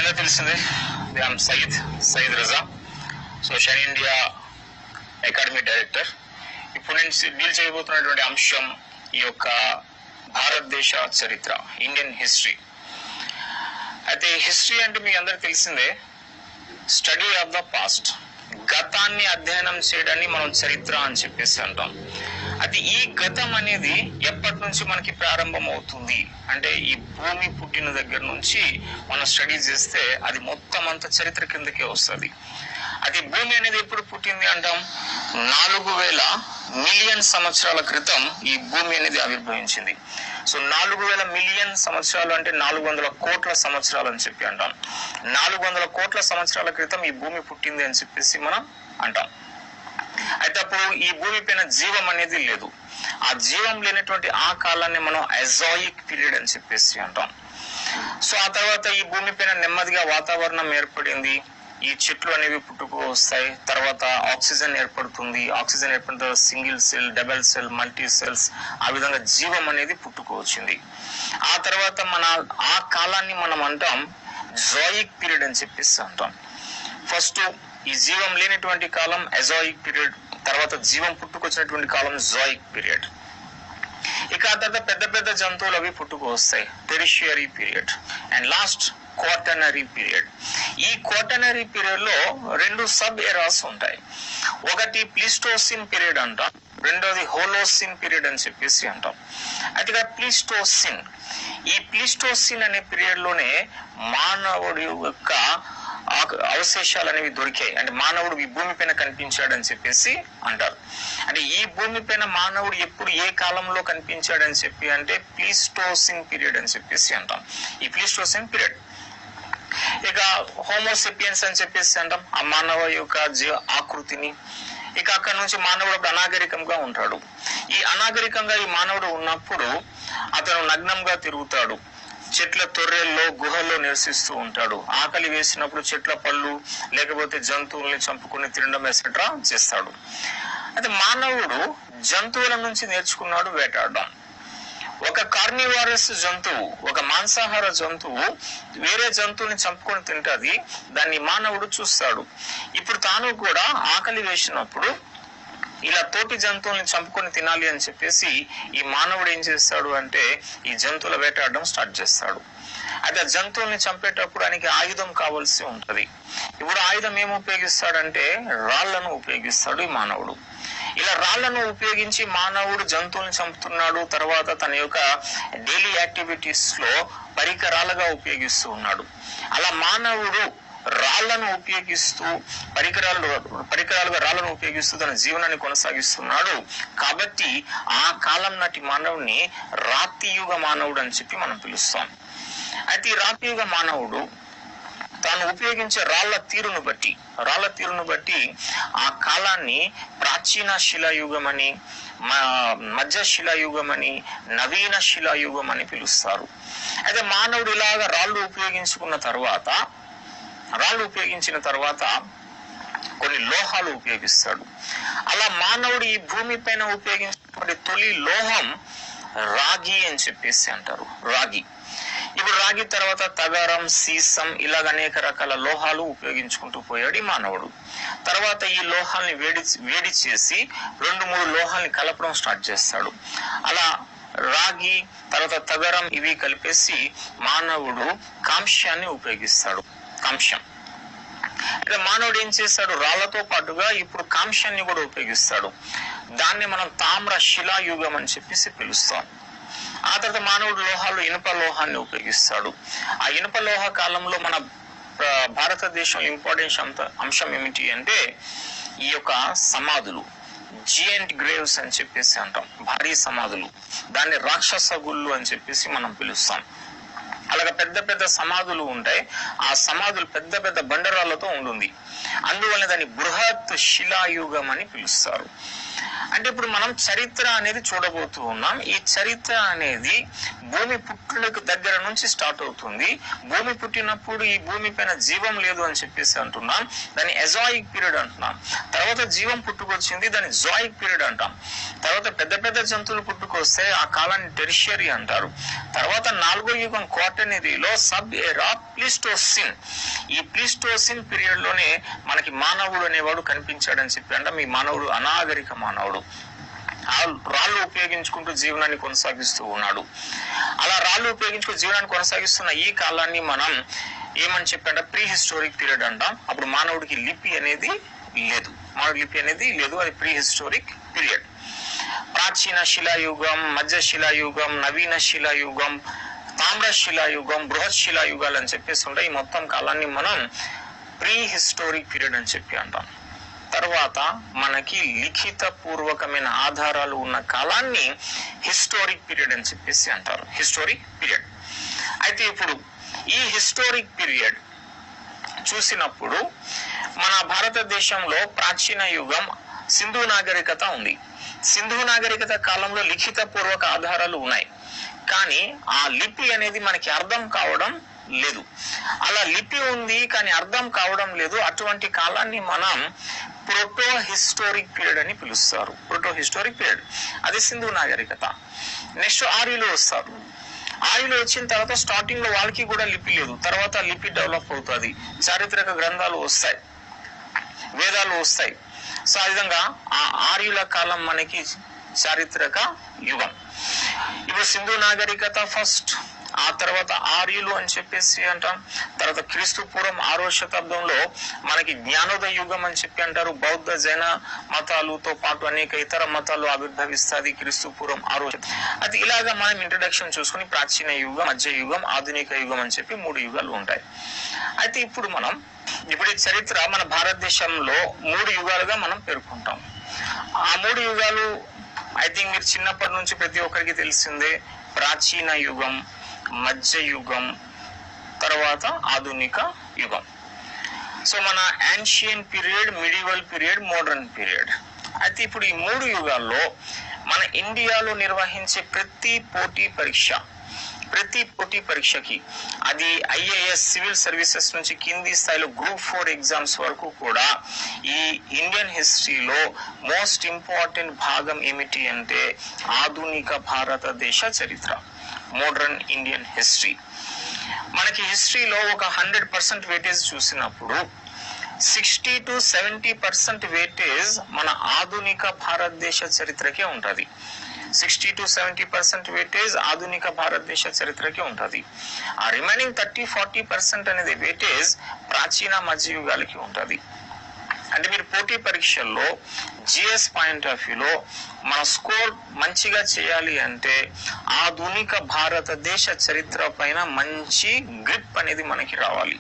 అందరూ తెలిసిందే, I'm Sayeed Raza. So Shine India Academy director. ఇప్పుడు నేను డీల్ చేయబోతున్నటువంటి అంశం ఈ యొక్క భారతదేశ చరిత్ర, ఇండియన్ హిస్టరీ. అయితే హిస్టరీ అంటే మీకు అందరికి తెలిసిందే, స్టడీ ఆఫ్ ద పాస్ట్, గతాన్ని అధ్యయనం చేయడాన్ని మనం చరిత్ర అని చెప్పేసి అంటాం. అది ఈ గతం అనేది ఎప్పటి నుంచి మనకి ప్రారంభం అవుతుంది అంటే ఈ భూమి పుట్టిన దగ్గర నుంచి మనం స్టడీ చేస్తే అది మొత్తం అంత చరిత్ర కిందకే వస్తుంది. అది భూమి అనేది ఎప్పుడు పుట్టింది అంటాం, 4000 మిలియన్ సంవత్సరాల క్రితం ఈ భూమి అనేది ఆవిర్భవించింది. సో 4000 మిలియన్ సంవత్సరాలు అంటే 400 కోట్ల సంవత్సరాలు అని చెప్పి అంటాం. 400 కోట్ల సంవత్సరాల క్రితం ఈ భూమి పుట్టింది అని చెప్పేసి మనం అంటాం. అయితే అప్పుడు ఈ భూమి పైన జీవం అనేది లేదు. ఆ జీవం లేనటువంటి ఆ కాలాన్ని మనం అజాయిక్ పీరియడ్ అని చెప్పేసి అంటాం. సో ఆ తర్వాత ఈ భూమి పైన నెమ్మదిగా వాతావరణం ఏర్పడింది, ఈ చెట్లు అనేవి పుట్టుకు వస్తాయి, తర్వాత ఆక్సిజన్ ఏర్పడుతుంది, ఆక్సిజన్ ఏర్పడిన తర్వాత single cell, double cell, multi cells, ఆ విధంగా జీవం అనేది పుట్టుకు వచ్చింది. ఆ తర్వాత ఆ కాలాన్ని మనం అంటాం జోయిక్ పీరియడ్ అని చెప్పేసి అంటాం. ఫస్ట్ ఈ జీవం లేనటువంటి కాలం అజాయిక్ పీరియడ్, తర్వాత జీవం పుట్టుకొచ్చినటువంటి కాలం జోయిక్ పీరియడ్. ఇక ఆ తర్వాత పెద్ద పెద్ద జంతువులు అవి పుట్టుకు వస్తాయి, tertiary period. And last quaternary period. ఈ క్వాటర్నరీ పీరియడ్ లో 2 సబ్ ఎరాస్ ఉంటాయి. ఒకటి ప్లీస్టోసిన్ పీరియడ్ అంటాం, రెండోది హోలోసిన్ పీరియడ్ అని చెప్పేసి అంటాం. అయితే ప్లీస్టోసిన్, ఈ ప్లీస్టోసిన్ అనే పీరియడ్ లోనే మానవుడి యొక్క అవశేషాలు అనేవి దొరికాయి. అంటే మానవుడు ఈ భూమి పైన కనిపించాడని చెప్పేసి అంటారు. అంటే ఈ భూమి పైన మానవుడు ఎప్పుడు ఏ కాలంలో కనిపించాడని చెప్పి అంటే ప్లీస్టోసిన్ పీరియడ్ అని చెప్పేసి అంటాం. ఈ ప్లీస్టోసిన్ పీరియడ్. ఇక హోమోసెపియన్స్ అని చెప్పేసి అంటాం, ఆ మానవ యొక్క ఆకృతిని. ఇక అక్కడ నుంచి మానవుడు అనాగరికంగా ఉంటాడు. ఈ అనాగరికంగా ఈ మానవుడు ఉన్నప్పుడు అతను నగ్నంగా తిరుగుతాడు, చెట్ల తొర్రెల్లో గుహల్లో నివసిస్తూ ఉంటాడు, ఆకలి వేసినప్పుడు చెట్ల పళ్ళు లేకపోతే జంతువుల్ని చంపుకుని తినడం ఎసెట్రా చేస్తాడు. అయితే మానవుడు జంతువుల నుంచి నేర్చుకున్నాడు వేటాడడం. ఒక కార్నివారస్ జంతువు, ఒక మాంసాహార జంతువు వేరే జంతువుని చంపుకొని తింటది, దాన్ని మానవుడు చూస్తాడు. ఇప్పుడు తాను కూడా ఆకలి వేసినప్పుడు ఇలా తోటి జంతువుల్ని చంపుకొని తినాలి అని చెప్పేసి ఈ మానవుడు ఏం చేస్తాడు అంటే ఈ జంతువుల వేటాడడం స్టార్ట్ చేస్తాడు. అయితే ఆ జంతువుల్ని చంపేటప్పుడు ఆయనకి ఆయుధం కావాల్సి ఉంటది. ఇప్పుడు ఆయుధం ఏం ఉపయోగిస్తాడంటే రాళ్లను ఉపయోగిస్తాడు ఈ మానవుడు. ఇలా రాళ్లను ఉపయోగించి మానవుడు జంతువుల్ని చంపుతున్నాడు. తర్వాత తన యొక్క డైలీ యాక్టివిటీస్ లో పరికరాలుగా ఉపయోగిస్తూ ఉన్నాడు. అలా మానవుడు రాళ్లను ఉపయోగిస్తూ పరికరాలుగా రాళ్లను ఉపయోగిస్తూ తన జీవనాన్ని కొనసాగిస్తున్నాడు. కాబట్టి ఆ కాలం నాటి మానవుడిని రాతియుగ మానవుడు అని చెప్పి మనం పిలుస్తాం. అయితే ఈ రాతియుగ మానవుడు తాను ఉపయోగించే రాళ్ల తీరును బట్టి ఆ కాలాన్ని ప్రాచీన శిలాయుగం అని, మధ్య శిలాయుగం అని, నవీన శిలాయుగం అని పిలుస్తారు. అయితే మానవుడు ఇలాగా రాళ్లు ఉపయోగించిన తర్వాత కొన్ని లోహాలు ఉపయోగిస్తాడు. అలా మానవుడు ఈ భూమి పైన ఉపయోగించినటువంటి తొలి లోహం రాగి అని చెప్పేసి అంటారు. రాగి. ఇప్పుడు రాగి తర్వాత తగరం, సీసం, ఇలాగ అనేక రకాల లోహాలు ఉపయోగించుకుంటూ పోయాడు ఈ మానవుడు. తర్వాత ఈ లోహాల్ని వేడి చేసి 2-3 లోహాల్ని కలపడం స్టార్ట్ చేస్తాడు. అలా రాగి తర్వాత తగరం ఇవి కలిపేసి మానవుడు కాంస్యాన్ని ఉపయోగిస్తాడు. కాంస్యం. అయితే మానవుడు ఏం చేస్తాడు, రాళ్లతో పాటుగా ఇప్పుడు కాంస్యాన్ని కూడా ఉపయోగిస్తాడు. దాన్ని మనం తామ్ర శిలాయుగం అని చెప్పేసి పిలుస్తాం. ఆ తర్వాత మానవుడు ఇనుప లోహాన్ని ఉపయోగిస్తాడు. ఆ ఇనుప లోహ కాలంలో మన భారతదేశం ఇంపార్టెంట్ అంశం ఏమిటి అంటే ఈ యొక్క సమాధులు, జియంట్ గ్రేవ్స్ అని చెప్పేసి అంటాం, భారీ సమాధులు. దాన్ని రాక్షస గుళ్ళు అని చెప్పేసి మనం పిలుస్తాం. అలాగే పెద్ద పెద్ద సమాధులు ఉంటాయి. ఆ సమాధులు పెద్ద పెద్ద బండరాళ్లతో ఉంటుంది. అందువల్ల దాన్ని బృహత్ శిలాయుగం అని పిలుస్తారు. అంటే ఇప్పుడు మనం చరిత్ర అనేది చూడబోతూ ఉన్నాం. ఈ చరిత్ర అనేది భూమి పుట్టుక దగ్గర నుంచి స్టార్ట్ అవుతుంది. భూమి పుట్టినప్పుడు ఈ భూమి పైన జీవం లేదు అని చెప్పేసి అంటున్నాం, దాన్ని అజాయిక్ పీరియడ్ అంటున్నాం. తర్వాత తర్వాత జీవం పుట్టుకొచ్చింది, దాన్ని జోయిక్ పీరియడ్ అంటాం. తర్వాత పెద్ద పెద్ద జంతువులు పుట్టుకొస్తే ఆ కాలాన్ని టెరిషియరీ అంటారు. తర్వాత 4వ యుగం క్వాటర్నరీలో సబ్ ఎరా ప్లీస్టోసిన్. ఈ ప్లీస్టోసిన్ పీరియడ్ లోనే మనకి మానవుడు అనేవాడు కనిపించాడని చెప్పి అంటాం. ఈ మానవుడు అనాగరిక మానవుడు, రాళ్ళు ఉపయోగించుకుంటూ జీవనాన్ని కొనసాగిస్తూ ఉన్నాడు. అలా రాళ్ళు ఉపయోగించుకుంటూ జీవనాన్ని కొనసాగిస్తున్న ఈ కాలాన్ని మనం ఏమని చెప్పంటే ప్రీ హిస్టోరిక్ పీరియడ్ అంటాం. అప్పుడు మానవుడికి లిపి అనేది లేదు, అది ప్రీ హిస్టోరిక్ పీరియడ్. ప్రాచీన శిలాయుగం, మధ్య శిలాయుగం, నవీన శిలాయుగం, తామ్ర శిలాయుగం, బృహత్ శిలాయుగాలు అని చెప్పేసి ఉంటాయి. ఈ మొత్తం కాలాన్ని మనం ప్రీ హిస్టోరిక్ పీరియడ్ అని చెప్పి అంటాం. తర్వాత మనకి లిఖిత పూర్వకమైన ఆధారాలు ఉన్న కాలాన్ని హిస్టోరిక్ పీరియడ్ అని చెప్పేసి అంటారు, హిస్టోరిక్ పీరియడ్. అయితే ఇప్పుడు ఈ హిస్టోరిక్ పీరియడ్ చూసినప్పుడు మన భారతదేశంలో ప్రాచీన యుగం సింధు నాగరికత ఉంది. సింధు నాగరికత కాలంలో లిఖిత పూర్వక ఆధారాలు ఉన్నాయి, కానీ ఆ లిపి అనేది మనకి అర్థం కావడం లేదు. అలా లిపి ఉంది కానీ అర్థం కావడం లేదు. అటువంటి కాలాన్ని మనం ప్రోటో హిస్టోరిక్ పీరియడ్ అని పిలుస్తారు. ప్రోటో హిస్టోరిక్ పీరియడ్ అది సింధు నాగరికత. నెక్స్ట్ ఆర్యులు వస్తారు. ఆర్యులు వచ్చిన తర్వాత స్టార్టింగ్ లో వాళ్ళకి కూడా లిపి లేదు, తర్వాత లిపి డెవలప్ అవుతుంది, చారిత్రక గ్రంథాలు వస్తాయి, వేదాలు వస్తాయి. సో ఆ విధంగా ఆ ఆర్యుల కాలం మనకి చారిత్రక యుగం. ఇప్పుడు సింధు నాగరికత ఫస్ట్, ఆ తర్వాత ఆర్యులు అని చెప్పేసి అంటాం. తర్వాత క్రీస్తు పూర్వం 6వ శతాబ్దంలో మనకి జ్ఞానోదయ యుగం అని చెప్పి అంటారు. బౌద్ధ జైన మతాలతో పాటు అనేక ఇతర మతాలు ఆవిర్భవిస్తాయి క్రీస్తు పూర్వం 6వ శతాబ్దం. అది ఇలాగా మనం ఇంట్రడక్షన్ చూసుకుని ప్రాచీన యుగం, మధ్య యుగం, ఆధునిక యుగం అని చెప్పి 3 యుగాలు ఉంటాయి. అయితే ఇప్పుడు ఈ చరిత్ర మన భారతదేశంలో 3 యుగాలుగా మనం పేర్కొంటాం. ఆ 3 యుగాలు ఐ థింక్ మీరు చిన్నప్పటి నుంచి ప్రతి ఒక్కరికి తెలిసిందే. ప్రాచీన యుగం, మధ్య యుగం, తర్వాత ఆధునిక యుగం. సో మన ancient period, medieval period, modern period. అయితే ఇప్పుడు ఈ 3 యుగాల్లో మన ఇండియాలో నిర్వహించే ప్రతి పోటీ పరీక్షకి అది ఐఏఎస్ సివిల్ సర్వీసెస్ నుంచి కింది స్థాయిలో గ్రూప్ 4 ఎగ్జామ్స్ వరకు కూడా ఈ ఇండియన్ హిస్టరీలో మోస్ట్ ఇంపార్టెంట్ భాగం ఏమిటి అంటే ఆధునిక భారతదేశ చరిత్ర, మోడర్న్ ఇండియన్ హిస్టరీ. మనకి హిస్టరీలో ఒక 100% వెయిటేజ్ చూసినప్పుడు 60 to 70% వెయిటేజ్ మన ఆధునిక భారతదేశ చరిత్రకే ఉంటుంది. 60 to 70% వెయిటేజ్ ఆధునిక భారతదేశ చరిత్రకే ఉంటుంది. ఆ రిమైనింగ్ 30-40% అనేది వెయిటేజ్ ప్రాచీన మధ్య యుగాలకి ఉంటుంది. అంటే మీరు పోటీ పరీక్షల్లో జిఎస్ పాయింట్ ఆఫ్ వ్యూలో మన స్కోర్ మంచిగా చేయాలి అంటే ఆధునిక భారతదేశ చరిత్ర పైన మంచి గ్రిప్ అనేది మనకి రావాలి.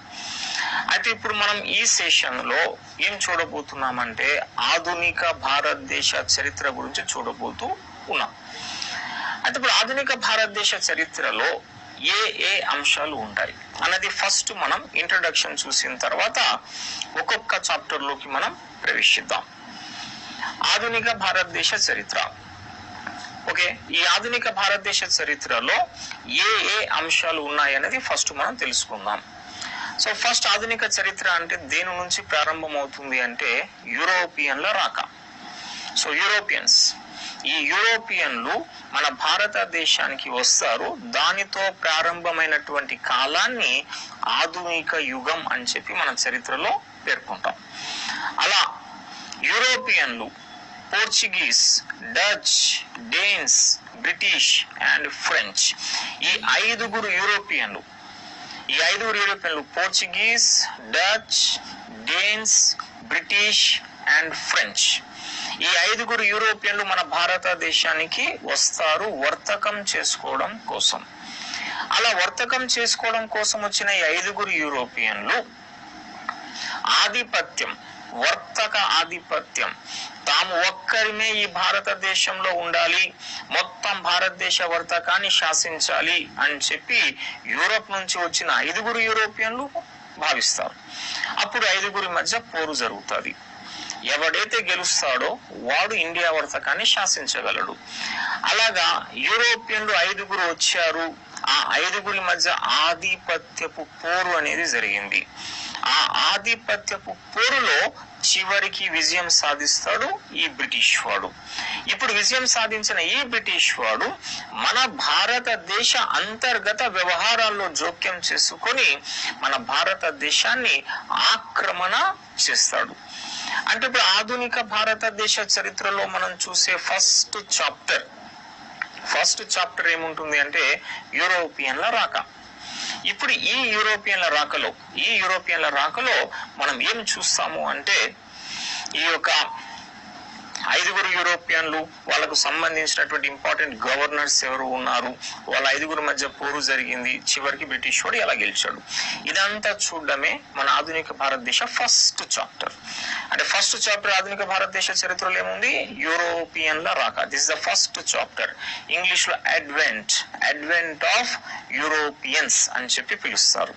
అయితే ఇప్పుడు మనం ఈ సెషన్ లో ఏం చూడబోతున్నామంటే ఆధునిక భారతదేశ చరిత్ర గురించి చూడబోతూ ఉన్నాం. అయితే ఇప్పుడు ఆధునిక భారతదేశ చరిత్రలో ఏ అంశాలు ఉంటాయి అన్నది ఫస్ట్ మనం ఇంట్రడక్షన్ చూసిన తర్వాత ఒక్కొక్క చాప్టర్ లోకి మనం ప్రవేశిద్దాం. ఆధునిక భారతదేశ చరిత్ర. ఓకే, ఈ ఆధునిక భారతదేశ చరిత్రలో ఏ అంశాలు ఉన్నాయి అనేది ఫస్ట్ మనం తెలుసుకుందాం. సో ఫస్ట్ ఆధునిక చరిత్ర అంటే దేని నుంచి ప్రారంభం అవుతుంది అంటే యూరోపియన్ల రాక. సో ఈ యూరోపియన్లు మన భారతదేశానికి వస్తారు. దానితో ప్రారంభమైనటువంటి కాలాన్ని ఆధునిక యుగం అని చెప్పి మన చరిత్రలో పేర్కొంటాం. అలా యూరోపియన్లు Portuguese, Dutch, డేన్స్, British and French, ఈ ఐదుగురు యూరోపియన్లు Portuguese, Dutch, డేన్స్, British and French, ఈ ఐదుగురు యూరోపియన్లు మన భారతదేశానికి వస్తారు వర్తకం చేసుకోవడం కోసం. అలా వర్తకం చేసుకోవడం కోసం వచ్చిన ఈ ఐదుగురు యూరోపియన్లు వర్తక ఆధిపత్యం, తాము ఒక్కరిమే ఈ భారతదేశంలో ఉండాలి, మొత్తం భారతదేశ వర్తకాన్ని శాసించాలి అని చెప్పి యూరోప్ నుంచి వచ్చిన ఐదుగురు యూరోపియన్లు భావిస్తారు. అప్పుడు ఐదుగురి మధ్య పోరు జరుగుతుంది. ఎవడైతే గెలుస్తాడో వాడు ఇండియా వర్తకాన్ని శాసించగలడు. అలాగా యూరోపియన్లు ఐదుగురు వచ్చారు. ఆ ఐదుగురి మధ్య ఆధిపత్యపు పోరు అనేది జరిగింది. ఆ ఆధిపత్యపు పోరులో చివరికి విజయం సాధిస్తాడు ఈ బ్రిటిష్ వాడు. ఇప్పుడు విజయం సాధించిన ఈ బ్రిటిష్ వాడు మన భారతదేశ అంతర్గత వ్యవహారాల్లో జోక్యం చేసుకొని మన భారతదేశాన్ని ఆక్రమణ చేస్తాడు. అంటే ఇప్పుడు ఆధునిక భారతదేశ చరిత్రలో మనం చూసే ఫస్ట్ చాప్టర్ ఏముంటుంది అంటే యూరోపియన్ల రాక. ఇప్పుడు ఈ యూరోపియన్ల రాకలో మనం ఏం చూస్తాము అంటే ఈ యొక్క 5 యూరోపియన్లు, వాళ్ళకు సంబంధించినటువంటి ఇంపార్టెంట్ గవర్నర్స్ ఎవరు ఉన్నారు, వాళ్ళ 5 మధ్య పోరు జరిగింది, చివరికి బ్రిటిష్ వాడు ఎలా గెలిచాడు, ఇదంతా చూడడమే మన ఆధునిక భారతదేశ ఫస్ట్ చాప్టర్. అంటే ఫస్ట్ చాప్టర్ ఆధునిక భారతదేశ చరిత్రలో ఏముంది, యూరోపియన్ల రాక. This is the first chapter. English లో అడ్వెంట్ ఆఫ్ యూరోపియన్స్ అని చెప్పి పిలుస్తారు.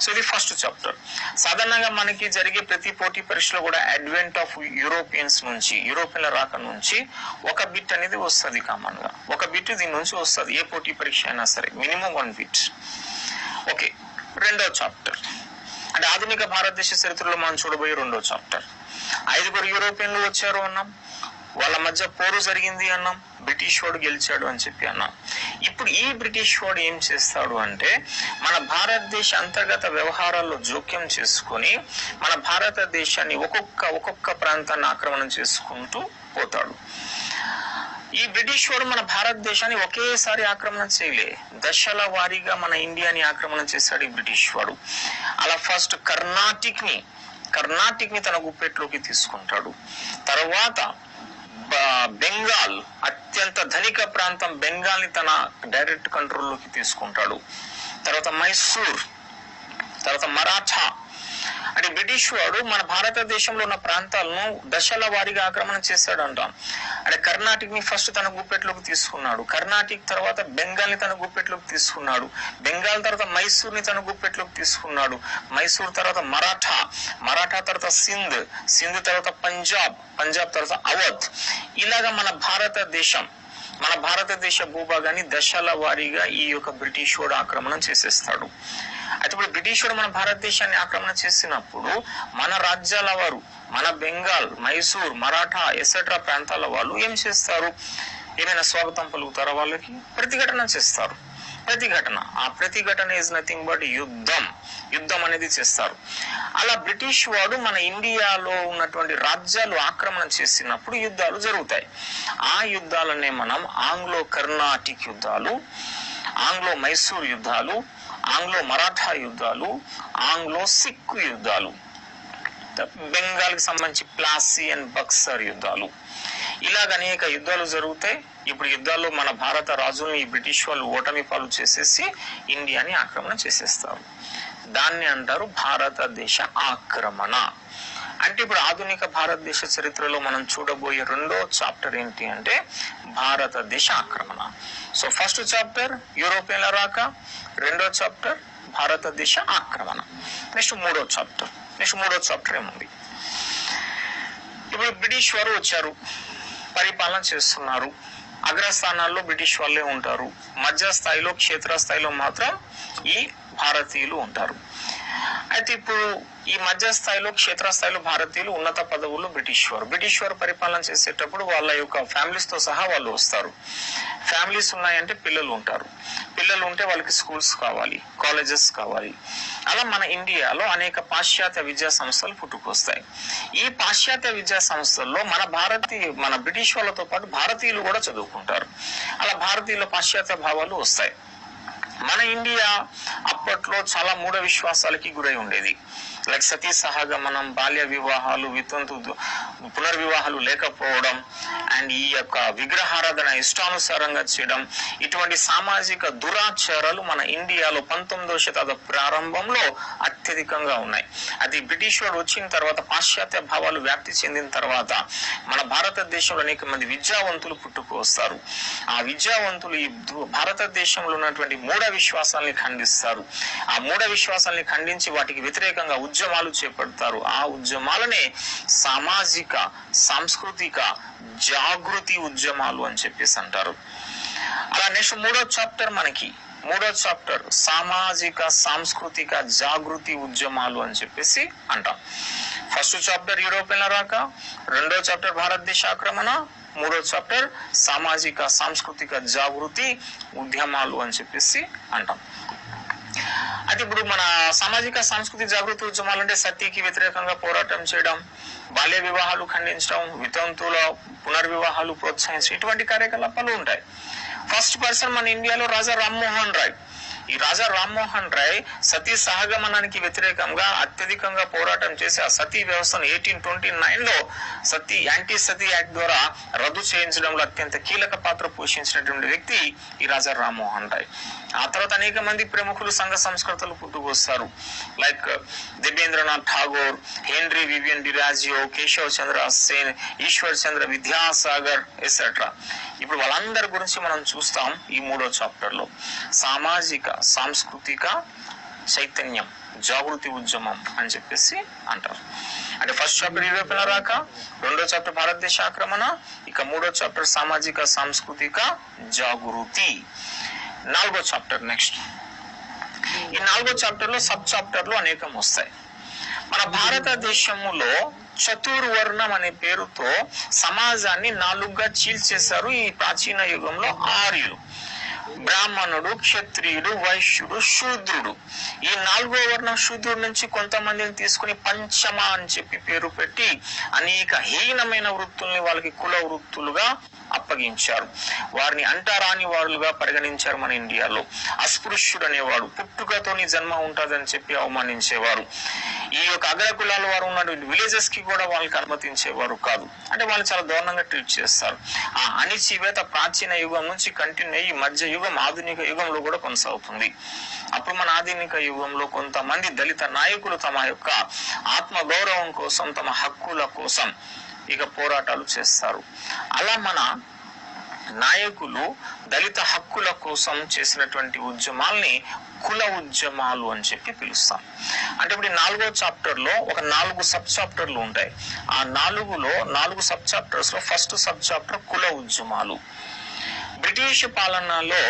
సో ఇది ఫస్ట్ చాప్టర్. సాధారణంగా మనకి జరిగే ప్రతి పోటీ పరీక్షలో కూడా అడ్వెంట్ ఆఫ్ యూరోపియన్స్ నుంచి, యూరోపియన్ల రాక నుంచి ఒక బిట్ అనేది వస్తుంది. కామన్ గా ఒక బిట్ దీని నుంచి వస్తుంది, ఏ పోటీ పరీక్ష అయినా సరే, మినిమం 1 బిట్. ఓకే, రెండో చాప్టర్ అంటే ఆధునిక భారతదేశ చరిత్రలో మనం చూడబోయే రెండో చాప్టర్. 5 యూరోపియన్లు వచ్చారు అన్నాం, వాళ్ళ మధ్య పోరు జరిగింది అన్నాం, బ్రిటిష్ వాడు గెలిచాడు అని చెప్పి అన్నాం. ఇప్పుడు ఈ బ్రిటిష్ వాడు ఏం చేస్తాడు అంటే మన భారతదేశ అంతర్గత వ్యవహారాల్లో జోక్యం చేసుకొని మన భారతదేశాన్ని ఒక్కొక్క ప్రాంతాన్ని ఆక్రమణ చేసుకుంటూ పోతాడు. ఈ బ్రిటిష్ వాడు మన భారతదేశాన్ని ఒకేసారి ఆక్రమణ చేయలే, దశల వారీగా మన ఇండియాని ఆక్రమణ చేశాడు ఈ బ్రిటిష్ వాడు. అలా ఫస్ట్ కర్ణాటిక్ ని తన గుప్పెట్లోకి తీసుకుంటాడు. తర్వాత బెంగాల్, అత్యంత ధనిక ప్రాంతం బెంగాల్ ని తన డైరెక్ట్ కంట్రోల్లోకి తీసుకుంటాడు. తర్వాత మైసూర్, తర్వాత మరాఠా. అంటే బ్రిటిష్ వాడు మన భారతదేశంలో ఉన్న ప్రాంతాలను దశల వారీగా ఆక్రమణ చేశాడు అంటాం. అంటే కర్ణాటిక్ ని ఫస్ట్ తన గుప్పెట్లోకి తీసుకున్నాడు, కర్ణాటిక్ తర్వాత బెంగాల్ ని తన గుప్పెట్లోకి తీసుకున్నాడు, బెంగాల్ తర్వాత మైసూర్ ని తన గుప్పెట్లోకి తీసుకున్నాడు, మైసూర్ తర్వాత మరాఠా తర్వాత సింధ్ తర్వాత పంజాబ్ తర్వాత అవధ్. ఇలాగా మన భారతదేశ భూభాగాన్ని దశల వారీగా ఈ యొక్క బ్రిటిష్ వాడు ఆక్రమణ చేసేస్తాడు. అయితే ఇప్పుడు బ్రిటిష్ వాడు మన భారతదేశాన్ని ఆక్రమణ చేసినప్పుడు మన రాజ్యాల వారు, మన బెంగాల్, మైసూర్, మరాఠా ఎసెట్రా ప్రాంతాల వాళ్ళు ఏం చేస్తారు, ఏమైనా స్వాగతం పలుకుతారా వాళ్ళకి? ప్రతిఘటన చేస్తారు. ఆ ప్రతిఘటన ఇస్ నథింగ్ బట్ యుద్ధం అనేది చేస్తారు. అలా బ్రిటిష్ వాడు మన ఇండియాలో ఉన్నటువంటి రాజ్యాలు ఆక్రమణ చేసినప్పుడు యుద్ధాలు జరుగుతాయి. ఆ యుద్ధాలనే మనం ఆంగ్లో కర్ణాటిక్ యుద్ధాలు, ఆంగ్లో మైసూర్ యుద్ధాలు, ఆంగ్లో మరాఠా యుద్ధాలు, ఆంగ్లో సిక్కు యుద్ధాలు, బెంగాల్ కి సంబంధించి ప్లాసీ అండ్ బక్సర్ యుద్ధాలు, ఇలాగ అనేక యుద్ధాలు జరుగుతాయి. ఇప్పుడు యుద్ధాల్లో మన భారత రాజుల్ని ఈ బ్రిటిష్ వాళ్ళు ఓటమి పాలు చేసేసి ఇండియాని ఆక్రమణ చేసేస్తారు. దాన్ని అంటారు భారతదేశ ఆక్రమణ. అంటే ఇప్పుడు ఆధునిక భారతదేశ చరిత్రలో మనం చూడబోయే రెండో చాప్టర్ ఏంటి అంటే భారతదేశ ఆక్రమణ. సో ఫస్ట్ చాప్టర్ యూరోపియన్ల రాక, రెండో చాప్టర్ భారతదేశ ఆక్రమణ. నెక్స్ట్ మూడో చాప్టర్ ఏముంది, ఇప్పుడు బ్రిటిష్ వారు వచ్చారు, పరిపాలన చేస్తున్నారు. అగ్రస్థానాల్లో బ్రిటిష్ వాళ్ళే ఉంటారు, మధ్య స్థాయిలో క్షేత్రస్థాయిలో మాత్రం ఈ భారతీయులు ఉంటారు. అయితే ఇప్పుడు ఈ మధ్య స్థాయిలో క్షేత్రస్థాయిలో భారతీయులు, ఉన్నత పదవుల్లో బ్రిటిష్ వారు పరిపాలన చేసేటప్పుడు వాళ్ళ యొక్క ఫ్యామిలీస్ తో సహా వాళ్ళు వస్తారు. ఫ్యామిలీస్ ఉన్నాయంటే పిల్లలు ఉంటారు, పిల్లలు ఉంటే వాళ్ళకి స్కూల్స్ కావాలి, కాలేజెస్ కావాలి. అలా మన ఇండియాలో అనేక పాశ్చాత్య విద్యా సంస్థలు పుట్టుకొస్తాయి. ఈ పాశ్చాత్య విద్యా సంస్థల్లో మన బ్రిటిష్ వాళ్ళతో పాటు భారతీయులు కూడా చదువుకుంటారు. అలా భారతీయుల పాశ్చాత్య భావాలు వస్తాయి. మన ఇండియా అప్పట్లో చాలా మూఢ విశ్వాసాలకి గురై ఉండేది. లైక్ సతీ సహగమనం, బాల్య వివాహాలు, పునర్వివాహాలు లేకపోవడం, అండ్ ఈ యొక్క విగ్రహారాధన ఇష్టానుసారంగా చేయడం, ఇటువంటి సామాజిక దురాచారాలు మన ఇండియాలో 19వ శతాబ్ద ప్రారంభంలో అత్యధికంగా ఉన్నాయి. అది బ్రిటిష్ వాడు వచ్చిన తర్వాత, పాశ్చాత్య భావాలు వ్యాప్తి చెందిన తర్వాత మన భారతదేశంలో అనేక మంది విద్యావంతులు పుట్టుకు వస్తారు. ఆ విద్యావంతులు ఈ భారతదేశంలో ఉన్నటువంటి మూఢ విశ్వాసాలని ఖండిస్తారు. ఆ మూఢ విశ్వాసాలని ఖండించి వాటికి వ్యతిరేకంగా ఉద్యమాలు చేపడతారు. ఆ ఉద్యమాలనే సామాజిక సాంస్కృతిక జాగృతి ఉద్యమాలు అని చెప్పేసి అంటారు. అలా నెక్స్ట్ మూడో చాప్టర్ మనకి మూడో చాప్టర్ సామాజిక సాంస్కృతిక జాగృతి ఉద్యమాలు అని చెప్పేసి అంటాం. ఫస్ట్ చాప్టర్ యూరోపియన్ల రాక, రెండో చాప్టర్ భారతదేశ ఆక్రమణ, మూడో చాప్టర్ సామాజిక సాంస్కృతిక జాగృతి ఉద్యమాలు అని చెప్పేసి అంటాం. అయితే ఇప్పుడు మన సామాజిక సాంస్కృతిక జాగృతి ఉద్యమాలు అంటే సతీకి వ్యతిరేకంగా పోరాటం చేయడం, బాల్య వివాహాలు ఖండించడం, వితంతువుల పునర్వివాహాలు ప్రోత్సహించడం, ఇటువంటి కార్యకలాపాలు ఉంటాయి. ఫస్ట్ పర్సన్ మన ఇండియాలో రాజా రామ్మోహన్ రాయ్. ఈ రాజా రామ్మోహన్ రాయ్ సతీ సహగమనానికి వ్యతిరేకంగా అత్యధికంగా పోరాటం చేసి ఆ సతీ వ్యవస్థను 1829 లో సతీ యాంటీ సతీ యాక్ట్ ద్వారా రద్దు చేయించడంలో అత్యంత కీలక పాత్ర పోషించినటువంటి వ్యక్తి ఈ రాజా రామ్మోహన్ రాయ్. ఆ తర్వాత అనేక మంది ప్రముఖులు సంఘ సంస్కర్తలు పుట్టుకొస్తారు. Like Devendranath Tagore, Henry Vivian Derozio, Keshav Chandra Sen, Ishwar Chandra Vidyasagar etcetera. ఇప్పుడు వాళ్ళందరి గురించి మనం చూస్తాం ఈ మూడో చాప్టర్ లో. సామాజిక సాంస్కృతిక చైతన్యం జాగృతి ఉద్యమం అని చెప్పేసి అంటారు. అంటే ఫస్ట్ చాప్టర్ యూరోపియన్ల రాక, రెండో చాప్టర్ భారతదేశ ఆక్రమణ, ఇక మూడో చాప్టర్ సామాజిక సాంస్కృతిక జాగృతి. నాలుగో చాప్టర్ నెక్స్ట్. ఈ నాలుగో చాప్టర్ లో సబ్ చాప్టర్లు అనేకం వస్తాయి. మన భారతదేశంలో చతుర్వర్ణం అనే పేరుతో సమాజాన్ని నాలుగుగా చీల్చేశారు ఈ ప్రాచీన యుగంలో ఆర్యులు. బ్రాహ్మణుడు, క్షత్రియుడు, వైశ్యుడు, శూద్రుడు. ఈ నాలుగో వర్ణం శూద్రుడి నుంచి కొంతమందిని తీసుకుని పంచమ అని చెప్పి పేరు పెట్టి అనేక హీనమైన వృత్తుల్ని వాళ్ళకి కుల వృత్తులుగా అప్పగించారు. వారిని అంటరాని వారులుగా పరిగణించారు. మన ఇండియాలో అస్పృశ్యుడు అనేవాడు, పుట్టుకతోని జన్మ ఉంటుందని చెప్పి అవమానించేవారు. ఈ యొక్క అగ్రకులాల వారు ఉన్న విలేజెస్ కి కూడా వాళ్ళకి అనుమతించేవారు కాదు. అంటే వాళ్ళు చాలా దారుణంగా ట్రీట్ చేస్తారు. ఆ అణిచివేత ప్రాచీన యుగం నుంచి కంటిన్యూ అయ్యి మధ్య యుగం, ఆధునిక యుగంలో కూడా కొనసాగుతుంది. అప్పుడు మన ఆధునిక యుగంలో కొంతమంది దళిత నాయకులు తమ యొక్క ఆత్మ గౌరవం కోసం, తమ హక్కుల కోసం ఇక పోరాటాలు చేస్తారు. అలా మన నాయకులు దళిత హక్కుల కోసం చేసినటువంటి ఉద్యమాల్ని కుల ఉద్యమాలు అని చెప్పి పిలుస్తాం. అంటే ఇప్పుడు నాలుగో చాప్టర్ లో ఒక 4 సబ్ చాప్టర్లు ఉంటాయి. ఆ 4 సబ్ చాప్టర్స్ లో ఫస్ట్ సబ్ చాప్టర్ కుల ఉద్యమాలు. బ్రిటిష్ పాలనలో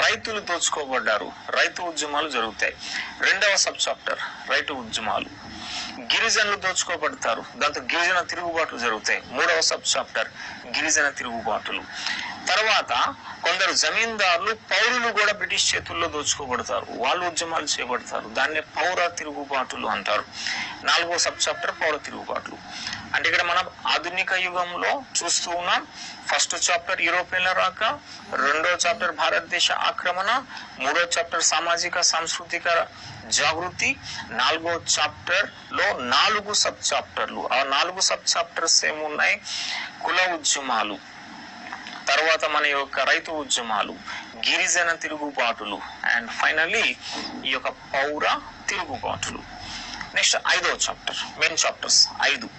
రైతులు దోచుకోబడ్డారు, రైతు ఉద్యమాలు జరుగుతాయి. రెండవ సబ్ చాప్టర్ రైతు ఉద్యమాలు. గిరిజనులు దోచుకోబడతారు, దాంతో గిరిజన తిరుగుబాట్లు జరుగుతాయి. మూడవ సబ్ చాప్టర్ గిరిజన తిరుగుబాటులు. తర్వాత కొందరు జమీందారులు, పౌరులు కూడా బ్రిటిష్ చేతుల్లో దోచుకోబడతారు, వాళ్ళు ఉద్యమాలు చేపడతారు. దాన్నే పౌర తిరుగుబాటులు అంటారు. నాలుగో సబ్ చాప్టర్ పౌర తిరుగుబాట్లు. అంటే ఇక్కడ మనం ఆధునిక యుగంలో చూస్తూ ఉన్నాం. ఫస్ట్ చాప్టర్ యూరోపియన్ల రాక, రెండో చాప్టర్ భారతదేశ ఆక్రమణ, మూడో చాప్టర్ సామాజిక సాంస్కృతిక జాగృతి, నాలుగో చాప్టర్ లో 4 సబ్ చాప్టర్లు. ఆ 4 సబ్ చాప్టర్స్ ఏమున్నాయి? కుల ఉద్యమాలు, తర్వాత మన యొక్క రైతు ఉద్యమాలు, గిరిజన తిరుగుబాటులు, అండ్ ఫైనల్లీ ఈ యొక్క పౌర తిరుగుబాటులు. నెక్స్ట్ 5వ చాప్టర్, మెయిన్ చాప్టర్స్ 5.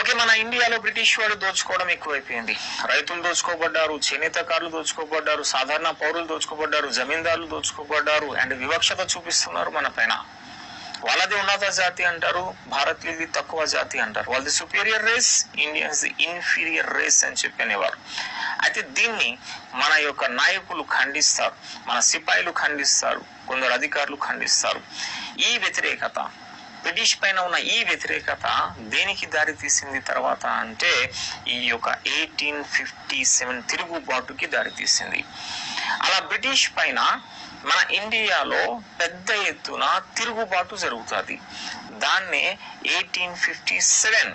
ఓకే, మన ఇండియాలో బ్రిటిష్ వాడు దోచుకోవడం ఎక్కువైపోయింది. రైతులు దోచుకోబడ్డారు, చేనేతకారులు దోచుకోబడ్డారు, సాధారణ పౌరులు దోచుకోబడ్డారు, జమీందారులు దోచుకోబడ్డారు, అండ్ వివక్షత చూపిస్తున్నారు మన పైన. వాళ్ళది ఉన్నత జాతి అంటారు, భారతీయులది తక్కువ జాతి అంటారు. వాళ్ళది superior race, Indians the inferior race అని చెప్పనేవారు. అయితే దీన్ని మన యొక్క నాయకులు ఖండిస్తారు, మన సిపాయిలు ఖండిస్తారు, కొందరు అధికారులు ఖండిస్తారు. ఈ వ్యతిరేకత, బ్రిటిష్ పైన ఉన్న ఈ వ్యతిరేకత దేనికి దారి తీసింది తర్వాత అంటే ఈ యొక్క 1857 తిరుగుబాటుకి దారి తీసింది. అలా బ్రిటిష్ పైన మన ఇండియాలో పెద్ద ఎత్తున తిరుగుబాటు జరుగుతుంది. దాన్నే 1857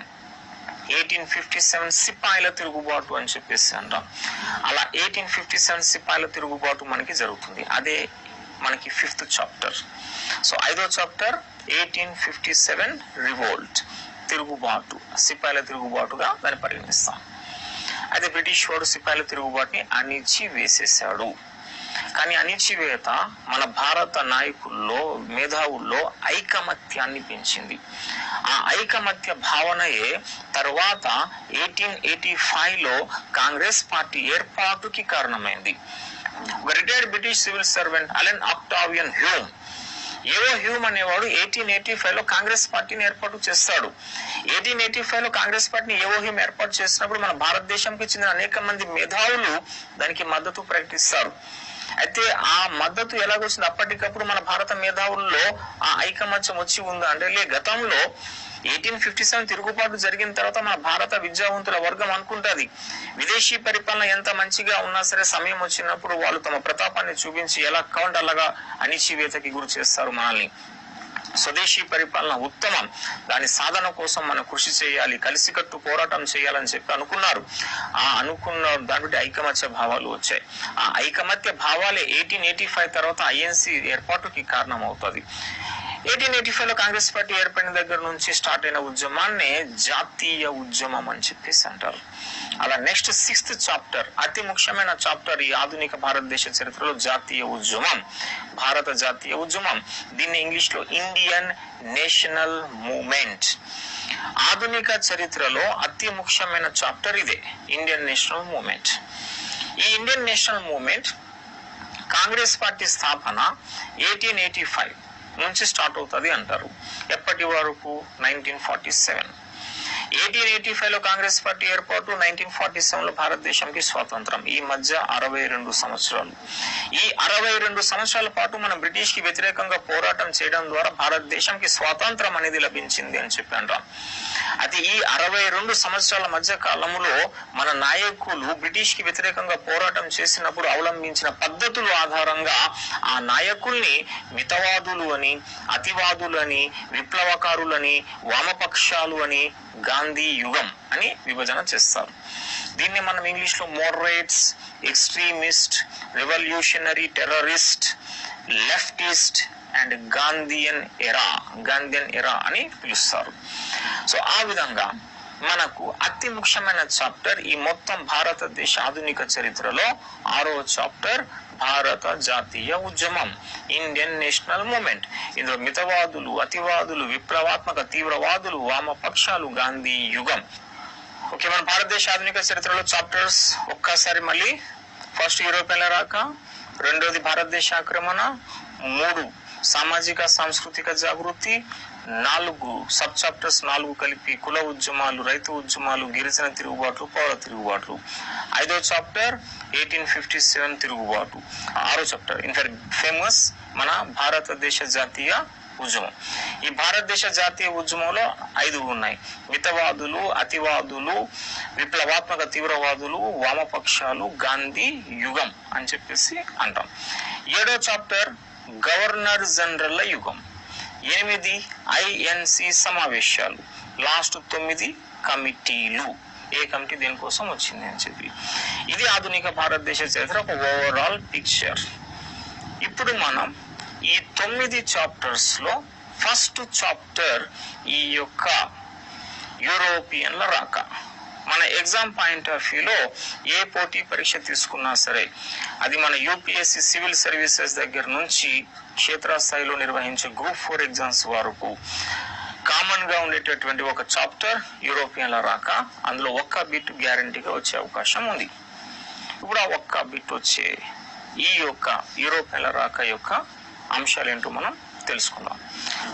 సిపాయిల తిరుగుబాటు అని చెప్పేసి అంటాం. అలా 1857 సిపాయిల తిరుగుబాటు మనకి జరుగుతుంది. అదే మనకి 5th చాప్టర్. సో 5వ చాప్టర్ 1857 రివోల్ట్, తిరుగుబాటు, సిపాయిల తిరుగుబాటుగా దాన్ని పరిగణిస్తాం. అయితే బ్రిటిష్ వాడు సిపాయిల తిరుగుబాటుని అణిచి వేసేసాడు. కానీ అణిచివేత మన భారత నాయకుల్లో, మేధావుల్లో ఐకమత్యాన్ని పెంచింది. ఆ ఐకమత్య భావనయే తర్వాత 1885లో కాంగ్రెస్ పార్టీ ఏర్పాటుకి కారణమైంది. Retired British civil servant Allan Octavian Hume, AO Hume అనేవాడు 1885లో కాంగ్రెస్ పార్టీని ఏర్పాటు చేస్తాడు. 1885లో కాంగ్రెస్ పార్టీని ఏవో హ్యూమ్ ఏర్పాటు చేసినప్పుడు మన భారతదేశంకి చెందిన అనేక మంది మేధావులు దానికి మద్దతు ప్రకటిస్తారు. అయితే ఆ మద్దతు ఎలాగొచ్చింది? అప్పటికప్పుడు మన భారత మేధావుల్లో ఆ ఐకమత్యం వచ్చి ఉందా అంటే గతంలో 1857 తిరుగుబాటు జరిగిన తర్వాత మన భారత విద్యావంతుల వర్గం అనుకుంటది విదేశీ పరిపాలన ఎంత మంచిగా ఉన్నా సరే సమయం వచ్చినప్పుడు వాళ్ళు తమ ప్రతాపాన్ని చూపించి ఎలా కావాలంటే అలాగా అణిచివేతకి గురి చేస్తారు మనల్ని. స్వదేశీ పరిపాలన ఉత్తమం, దాని సాధన కోసం మనం కృషి చేయాలి, కలిసికట్టు పోరాటం చేయాలని చెప్పి అనుకున్నారు. ఆ అనుకున్న దాని బట్టి ఐకమత్య భావాలు వచ్చాయి. ఆ ఐకమత్య భావాలే 1885 తర్వాత ఐఎన్సి ఏర్పాటుకి కారణం అవుతుంది. 1885లో కాంగ్రెస్ పార్టీ ఏర్పడిన దగ్గర నుంచి స్టార్ట్ అయిన ఉద్యమాన్ని జాతీయ ఉద్యమం అని చెప్పేసి అంటారు. అలా నెక్స్ట్ 6th చాప్టర్, అతి ముఖ్యమైన చాప్టర్ ఈ ఆధునిక భారతదేశ చరిత్రలో జాతీయ ఉద్యమం, భారత జాతీయ ఉద్యమం. దీన్ని ఇంగ్లీష్ లో ఇండియన్ నేషనల్ మూవ్మెంట్. ఆధునిక చరిత్రలో అతి ముఖ్యమైన చాప్టర్ ఇదే, ఇండియన్ నేషనల్ మూవ్మెంట్. ఈ Indian national movement Congress party స్థాపన 1885 నుంచి స్టార్ట్ అవుతుంది అంటారు. ఎప్పటి వరకు? 1947. 1885లో కాంగ్రెస్ పార్టీ ఏర్పాటు, 1947లో భారతదేశానికి స్వాతంత్రం. ఈ మధ్య 62 సంవత్సరాలు. ఈ 62 సంవత్సరాల పాటు మనం బ్రిటిష్ కి వ్యతిరేకంగా పోరాటం చేయడం ద్వారా భారతదేశానికి స్వాతంత్రం అనేది లభించింది అని చెప్పి అంటాం. అది ఈ 62 సంవత్సరాల మధ్య కాలంలో మన నాయకులు బ్రిటిష్ కి వ్యతిరేకంగా పోరాటం చేసినప్పుడు అవలంబించిన పద్ధతుల ఆధారంగా ఆ నాయకుల్ని మితవాదులు అని, అతివాదులు అని, విప్లవకారులని, వామపక్షాలు అని, గాంధీ యుగం అని విభజన చేస్తారు. దీన్ని మనం ఇంగ్లీష్ లో moderates, extremist, revolutionary terrorist, leftist and Gandhian ఎరా అని పిలుస్తారు. సో ఆ విధంగా మనకు అతి ముఖ్యమైన చాప్టర్ ఈ మొత్తం భారతదేశ ఆధునిక చరిత్రలో 6వ చాప్టర్ భారత జాతీయ ఉద్యమం, ఇండియన్ నేషనల్ మూవ్మెంట్. ఇందులో మితవాదులు, అతివాదులు, విప్లవాత్మక తీవ్రవాదులు, వామపక్షాలు, గాంధీ యుగం. ఓకే, మన భారతదేశ ఆధునిక చరిత్రలో చాప్టర్స్ ఒక్కసారి మళ్ళీ: ఫస్ట్ యూరోపియన్ల రాక, రెండోది భారతదేశ ఆక్రమణ, 3 సామాజిక సాంస్కృతిక జాగృతి, 4 సబ్ చాప్టర్స్ 4 కలిపి కుల ఉద్యమాలు, రైతు ఉద్యమాలు, గిరిజన తిరుగుబాట్లు, పౌర తిరుగుబాట్లు. 5వ చాప్టర్ 1857 తిరుగుబాటు. 6వ చాప్టర్ ఇన్ఫాక్ట్ ఫేమస్ మన భారతదేశ జాతీయ ఉద్యమం. ఈ భారతదేశ జాతీయ ఉద్యమంలో 5 ఉన్నాయి: మితవాదులు, అతివాదులు, విప్లవాత్మక తీవ్రవాదులు, వామపక్షాలు, గాంధీ యుగం అని చెప్పేసి అంటాం. 7వ చాప్టర్ గవర్నర్ జనరల్ యుగం. 8 ఐఎన్సి సమావేశాలు. లాస్ట్ 9 కమిటీలు. ఏ కమిటీ దేనికోసం వచ్చింది అని చెప్పి. ఇది ఆధునిక భారతదేశ చరిత్ర ఒక ఓవరాల్ పిక్చర్. ఇప్పుడు మనం ఈ 9 చాప్టర్స్ లో ఫస్ట్ చాప్టర్ ఈ యొక్క యూరోపియన్ల రాక. మన ఎగ్జామ్ పాయింట్ ఆఫ్ వ్యూలో ఏ పోటీ పరీక్ష తీసుకున్నా సరే, అది మన యూపీఎస్సీ సివిల్ సర్వీసెస్ దగ్గర నుంచి క్షేత్రస్థాయిలో నిర్వహించే గ్రూప్ 4 ఎగ్జామ్స్ వరకు కామన్ గా ఉండేటటువంటి ఒక చాప్టర్ యూరోపియన్ల రాక. అందులో ఒక్క బిట్ గ్యారంటీగా వచ్చే అవకాశం ఉంది. ఇప్పుడు ఆ ఒక్క బిట్ వచ్చే ఈ యొక్క యూరోపియన్ల రాక యొక్క అంశాలు ఏంటో మనం తెలుసుకుందాం.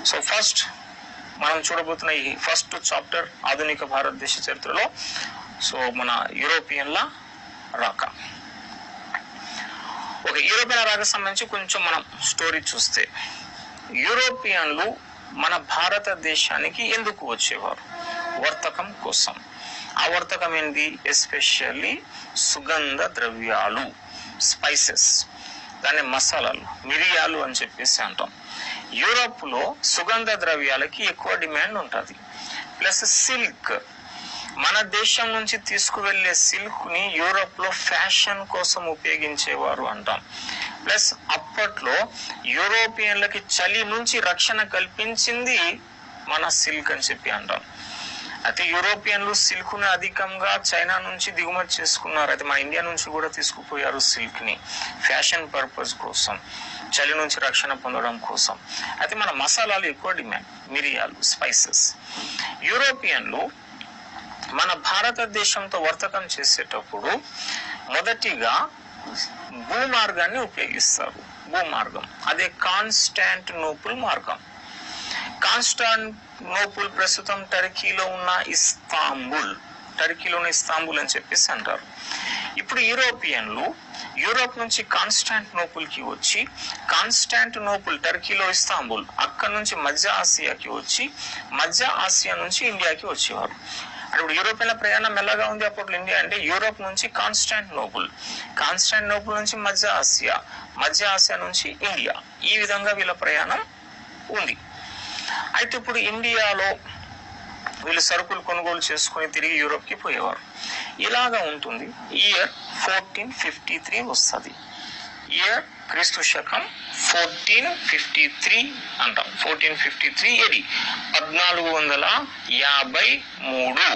సో ఫస్ట్ మనం చూడబోతున్న ఈ ఫస్ట్ చాప్టర్ ఆధునిక భారతదేశ చరిత్రలో సో మన యూరోపియన్ల రాక. ఒక యూరోపియన్ల రాక సంబంధించి కొంచెం మనం స్టోరీ చూస్తే, యూరోపియన్లు మన భారతదేశానికి ఎందుకు వచ్చేవారు? వర్తకం కోసం. ఆ వర్తకం ఏంటి? ఎస్పెషల్లీ సుగంధ ద్రవ్యాలు, స్పైసెస్, దాన్ని మసాలాలు, మిరియాలు అని చెప్పేసి అంటాం. యూరోప్ లో సుగంధ ద్రవ్యాలకి ఎక్కువ డిమాండ్ ఉంటుంది. ప్లస్ సిల్క్, మన దేశం నుంచి తీసుకువెళ్లే సిల్క్ ని యూరోప్ లో ఫ్యాషన్ కోసం ఉపయోగించేవారు అంటాం. ప్లస్ అప్పట్లో యూరోపియన్లకి చలి నుంచి రక్షణ కల్పించింది మన సిల్క్ అని చెప్పి అంటాం. అయితే యూరోపియన్లు సిల్క్ ని అధికంగా చైనా నుంచి దిగుమతి చేసుకున్నారు. అయితే మన ఇండియా నుంచి కూడా తీసుకుపోయారు సిల్క్ ని ఫ్యాషన్ పర్పస్ కోసం, చలి నుంచి రక్షణ పొందడం కోసం. అయితే మన మసాలాలు ఎక్కువ డిమాండ్, మిరియాలు, స్పైసెస్. యూరోపియన్లు మన భారతదేశంతో వర్తకం చేసేటప్పుడు మొదటిగా భూమార్గాన్ని ఉపయోగిస్తారు. భూమార్గం అదే కాన్స్టాంటినోపుల్ మార్గం. కాన్స్టాంటినోపుల్ ప్రస్తుతం టర్కీలో ఉన్న ఇస్తాంబుల్ అని చెప్పేసి అంటారు. ఇప్పుడు యూరోపియన్లు యూరోప్ నుంచి కాన్స్టాంటినోపుల్కి వచ్చి, కాన్స్టాంటినోపుల్ టర్కీలో ఇస్తాంబుల్, అక్కడ నుంచి మధ్య ఆసియాకి వచ్చి, మధ్య ఆసియా నుంచి ఇండియాకి వచ్చేవారు. ఇప్పుడు యూరోపియన్ల ప్రయాణం మెల్లగా ఉంది అప్పట్లో. ఇండియా అంటే యూరోప్ నుంచి కాన్స్టాంటినోపుల్, కాన్స్టాంటినోపుల్ నుంచి మధ్య ఆసియా, మధ్య ఆసియా నుంచి ఇండియా, ఈ విధంగా వీళ్ళ ప్రయాణం ఉంది. అయితే ఇప్పుడు ఇండియాలో వీళ్ళు సరుకులు కొనుగోలు చేసుకుని తిరిగి యూరోప్ కి పోయేవారు. ఇలాగా ఉంటుంది. ఇయర్ 1453 వస్తుంది. ఇయర్ క్రీస్తు శకం 1453 అంటాం. 1453 ఏది 1453.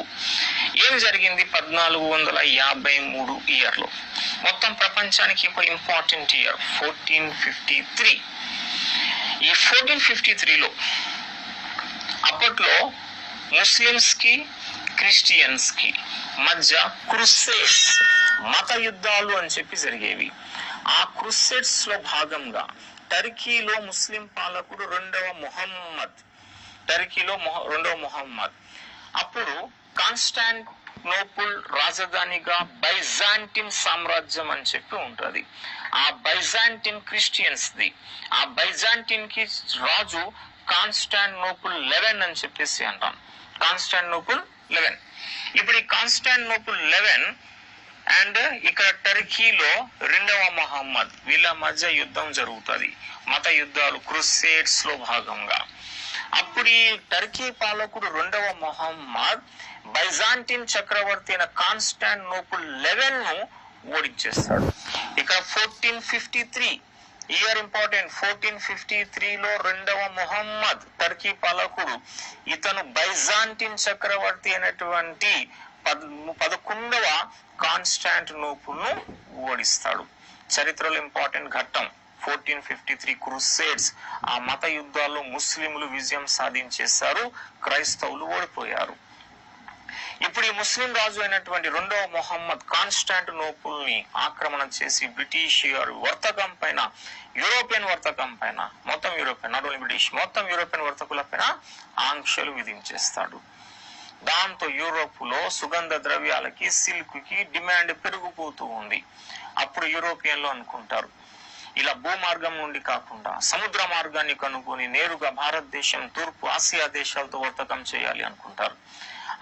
ఏం జరిగింది 1453 ఇయర్ లో? మొత్తం ప్రపంచానికి ఒక ఇంపార్టెంట్ ఇయర్ 1453. ఈ 1453లో అప్పట్లో ముస్లిమ్స్ కి క్రిస్టియన్స్ కి మధ్య క్రుసేడ్స్, మత యుద్ధాలు అని చెప్పి జరిగేవి. ఆ క్రుసేడ్స్ లో భాగంగా టర్కీలో ముస్లిం పాలకుడు రెండవ మొహమ్మద్ అప్పుడు కాన్స్టాంటినోపుల్ రాజధానిగా బైజాంటిన్ సామ్రాజ్యం అని చెప్పి ఉంటది. ఆ బైజాంటిన్ క్రిస్టియన్స్ ది. ఆ బైజాంటిన్ కి రాజు కాన్స్టాంటినోపుల్ 11 అని చెప్పేసి అంటాం. కాన్స్టాంటినోపుల్ 11. ఇప్పుడు ఈ కాన్స్టాంటినోపుల్ 11 అండ్ ఇక్కడ టర్కీలో రెండవ మొహమ్మద్, వీళ్ళ మధ్య యుద్ధం జరుగుతుంది. మత యుద్ధాలు క్రుసేడ్స్ లో భాగంగా. అప్పుడు ఈ టర్కీ పాలకుడు రెండవ మొహమ్మద్ బైజాంటిన్ చక్రవర్తి అయిన కాన్స్టాంటినోపుల్ 11 ను ఓడించేస్తాడు. ఇక్కడ 1453 ఇయర్ ఇంపార్టెంట్. 1453లో రెండవ మొహమ్మద్ టర్కీ పాలకుడు, ఇతను బైజాంటిన్ చక్రవర్తి అయినటువంటి 11వ కాన్స్టాంటినోపుల్ ను ఓడిస్తాడు. చరిత్రలో ఇంపార్టెంట్ ఘట్టం 1453 క్రూసేడ్స్. ఆ మత యుద్ధాల్లో ముస్లింలు విజయం సాధించేశారు, క్రైస్తవులు ఓడిపోయారు. ఇప్పుడు ఈ ముస్లిం రాజు అయినటువంటి రెండవ మొహమ్మద్ కాన్స్టాంటినోపుల్ ని ఆక్రమణ చేసి బ్రిటిష్ వర్తకం పైన, యూరోపియన్ వర్తకం పైన, మొత్తం యూరోపియన్, నాట్ ఓన్లీ బ్రిటిష్, మొత్తం యూరోపియన్ వర్తకుల పైన ఆంక్షలు విధించేస్తాడు. దాంతో యూరోప్ లో సుగంధ ద్రవ్యాలకి, సిల్క్ కి డిమాండ్ పెరిగిపోతూ ఉంది. అప్పుడు యూరోపియన్లు అనుకుంటారు, ఇలా భూమార్గం నుండి కాకుండా సముద్ర మార్గాన్ని కనుగొని నేరుగా భారతదేశం, తూర్పు ఆసియా దేశాలతో వర్తకం చేయాలి అనుకుంటారు.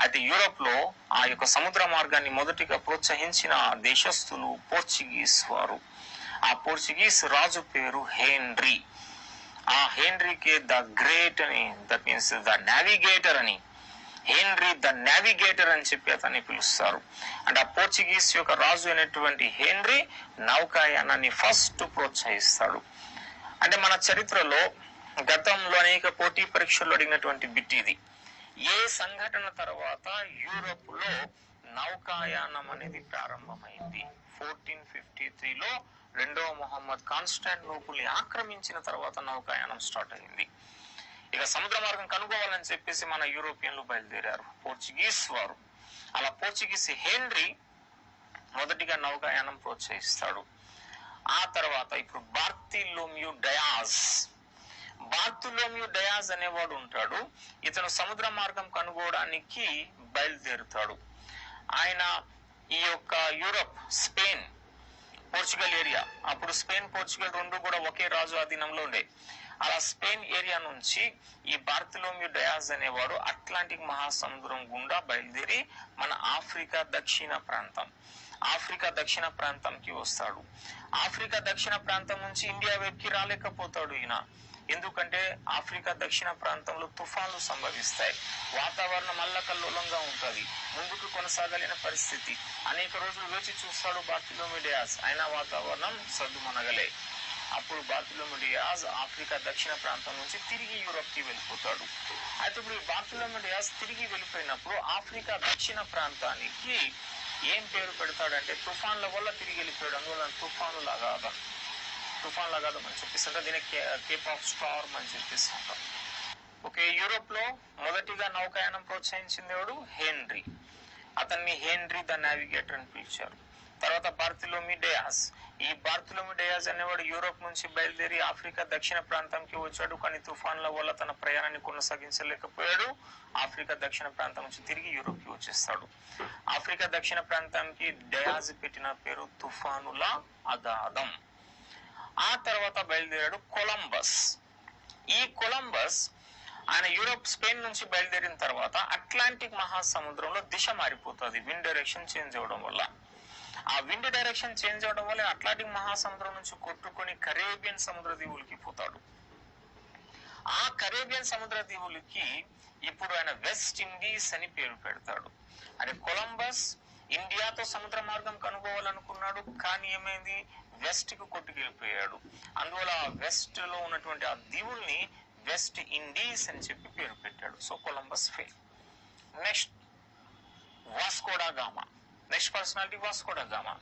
అయితే యూరోప్ లో ఆ యొక్క సముద్ర మార్గాన్ని మొదటిగా ప్రోత్సహించిన దేశస్థులు పోర్చుగీస్ వారు. ఆ పోర్చుగీస్ రాజు పేరు హెన్రీ. ఆ హెన్రీకి ద గ్రేట్ అని, దట్ మీన్స్ ద నావిగేటర్ అని, హెన్రీ ద నావిగేటర్ అని చెప్పి అతన్ని పిలుస్తారు. అంటే ఆ పోర్చుగీస్ యొక్క రాజు అయినటువంటి హెన్రీ నౌకాయానాన్ని ఫస్ట్ ప్రోత్సహిస్తాడు. అంటే మన చరిత్రలో గతంలో అనేక పోటీ పరీక్షల్లో అడిగినటువంటి బిట్ ఇది. ఏ సంఘటన తర్వాత యూరోప్ లో నౌకాయానం అనేది ప్రారంభమైంది? 1453లో రెండవ మొహమ్మద్ కాన్స్టాంటినోపుల్ ని ఆక్రమించిన తర్వాత నౌకాయానం స్టార్ట్ అయింది. ఇక సముద్ర మార్గం కనుగోవాలని చెప్పేసి మన యూరోపియన్లు బయలుదేరారు, పోర్చుగీస్ వారు. అలా పోర్చుగీస్ హెన్రీ మొదటిగా నౌకాయానం ప్రోత్సహిస్తాడు. ఆ తర్వాత ఇప్పుడు బార్తిలోమ్యూ డయాజ్ అనేవాడు ఉంటాడు. ఇతను సముద్ర మార్గం కనుగోవడానికి బయలుదేరుతాడు. ఆయన ఈ యొక్క యూరోప్, స్పెయిన్, పోర్చుగల్ ఏరియా, అప్పుడు స్పెయిన్ పోర్చుగల్ రెండు కూడా ఒకే రాజు ఆధీనంలో ఉండే. అలా స్పెయిన్ ఏరియా నుంచి ఈ బార్తిలోమ్యూ డయాజ్ అనేవాడు అట్లాంటిక్ మహాసముద్రం గుండా బయలుదేరి మన ఆఫ్రికా దక్షిణ ప్రాంతంకి వస్తాడు. ఆఫ్రికా దక్షిణ ప్రాంతం నుంచి ఇండియా వైపుకి రాలేకపోతాడు ఈయన. ఎందుకంటే ఆఫ్రికా దక్షిణ ప్రాంతంలో తుఫాన్లు సంభవిస్తాయి, వాతావరణం అల్లకల్లోలంగా ఉంటుంది, ముందుకు కొనసాగలేని పరిస్థితి. అనేక రోజులు వేచి చూస్తాడు బార్తిలోమ్యూ డయాజ్, అయినా వాతావరణం సద్దుమణగలే. అప్పుడు బార్తిలోమ్యూ డయాజ్ ఆఫ్రికా దక్షిణ ప్రాంతం నుంచి తిరిగి యూరోప్ కి వెళ్ళిపోతాడు. అయితే ఇప్పుడు బార్తిలోమ్యూ డయాజ్ తిరిగి వెళ్ళిపోయినప్పుడు ఆఫ్రికా దక్షిణ ప్రాంతానికి ఏం పేరు పెడతాడంటే, తుఫాన్ల వల్ల తిరిగి వెళ్ళిపోయాడు, అందువల్ల తుఫాను లాగాదం అని చెప్పేసి అంటే దీన్ని కేప్ ఆఫ్ స్టార్మ్ అని చెప్పేసి అంటాం. ఓకే, యూరోప్ లో మొదటిగా నౌకాయానం ప్రోత్సహించింది ఎవడు? హెన్రీ. అతన్ని హెన్రీ ద నావిగేటర్ అని పిలిచారు. తర్వాత బార్తిలోమ్యూ డయాజ్. ఈ బార్తులోమి డయాజ్ అనేవాడు యూరోప్ నుంచి బయలుదేరి ఆఫ్రికా దక్షిణ ప్రాంతంకి వచ్చాడు. కానీ తుఫాన్ల వల్ల తన ప్రయాణాన్ని కొనసాగించలేకపోయాడు. ఆఫ్రికా దక్షిణ ప్రాంతం నుంచి తిరిగి యూరోప్ కి వచ్చేస్తాడు. ఆఫ్రికా దక్షిణ ప్రాంతానికి డయాజ్ పెట్టిన పేరు తుఫానుల అగాధం. ఆ తర్వాత బయలుదేరాడు కొలంబస్. ఈ కొలంబస్ ఆయన యూరోప్ స్పెయిన్ నుంచి బయలుదేరిన తర్వాత అట్లాంటిక్ మహాసముద్రంలో దిశ మారిపోతుంది విండ్ డైరెక్షన్ చేంజ్ అవ్వడం వల్ల. ఆ విండ్ డైరెక్షన్ చేంజ్ అవడం వల్ల అట్లాంటిక్ మహాసముద్రం నుంచి కొట్టుకొని కరేబియన్ సముద్ర దీవులకి పోతాడు. ఆ కరేబియన్ సముద్ర దీవులకి ఇప్పుడు ఆయన వెస్ట్ ఇండీస్ అని పేరు పెడతాడు. అంటే కొలంబస్ ఇండియాతో సముద్ర మార్గం కనుగోవాలనుకున్నాడు, కానీ ఏమైంది, వెస్ట్ కు కొట్టుకెళ్ళిపోయాడు. అందువల్ల వెస్ట్ లో ఉన్నటువంటి ఆ దీవుల్ని వెస్ట్ ఇండీస్ అని చెప్పి పేరు పెట్టాడు. So Columbus fail. Next Vasco da gamma. Next personality Vasco da gamma.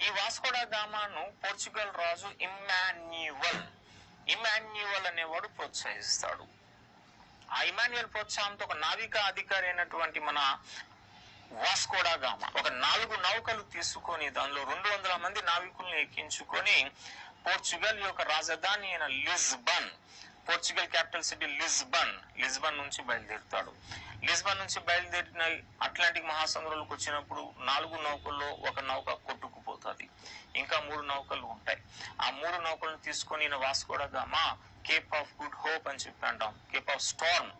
ఈ వాస్కోడా గామాను పోర్చుగల్ రాజు ఇమాన్యువల్ అనేవాడు ప్రోత్సహిస్తాడు. ఆ ఇమాన్యువల్ ప్రోత్సాహంతో ఒక నావికా అధికారి అయినటువంటి మన వాస్కోడా గామా ఒక 4 నౌకలు తీసుకొని దానిలో 200 మంది నావికుల్ని ఎక్కించుకొని పోర్చుగల్ యొక్క రాజధాని అయిన Lisbon, Portugal capital city Lisbon నుంచి బయలుదేరుతాడు. లిస్బన్ నుంచి బయలుదేరిన అట్లాంటిక్ మహాసముద్రంలోకి వచ్చినప్పుడు 4 నౌకల్లో ఒక నౌక కొట్టుకుపోతుంది. ఇంకా 3 నౌకలు ఉంటాయి. ఆ 3 నౌకలను తీసుకొని Vasco da gamma Cape of good hope అని చెప్పి అంటాం, కేప్ ఆఫ్ స్టార్మ్.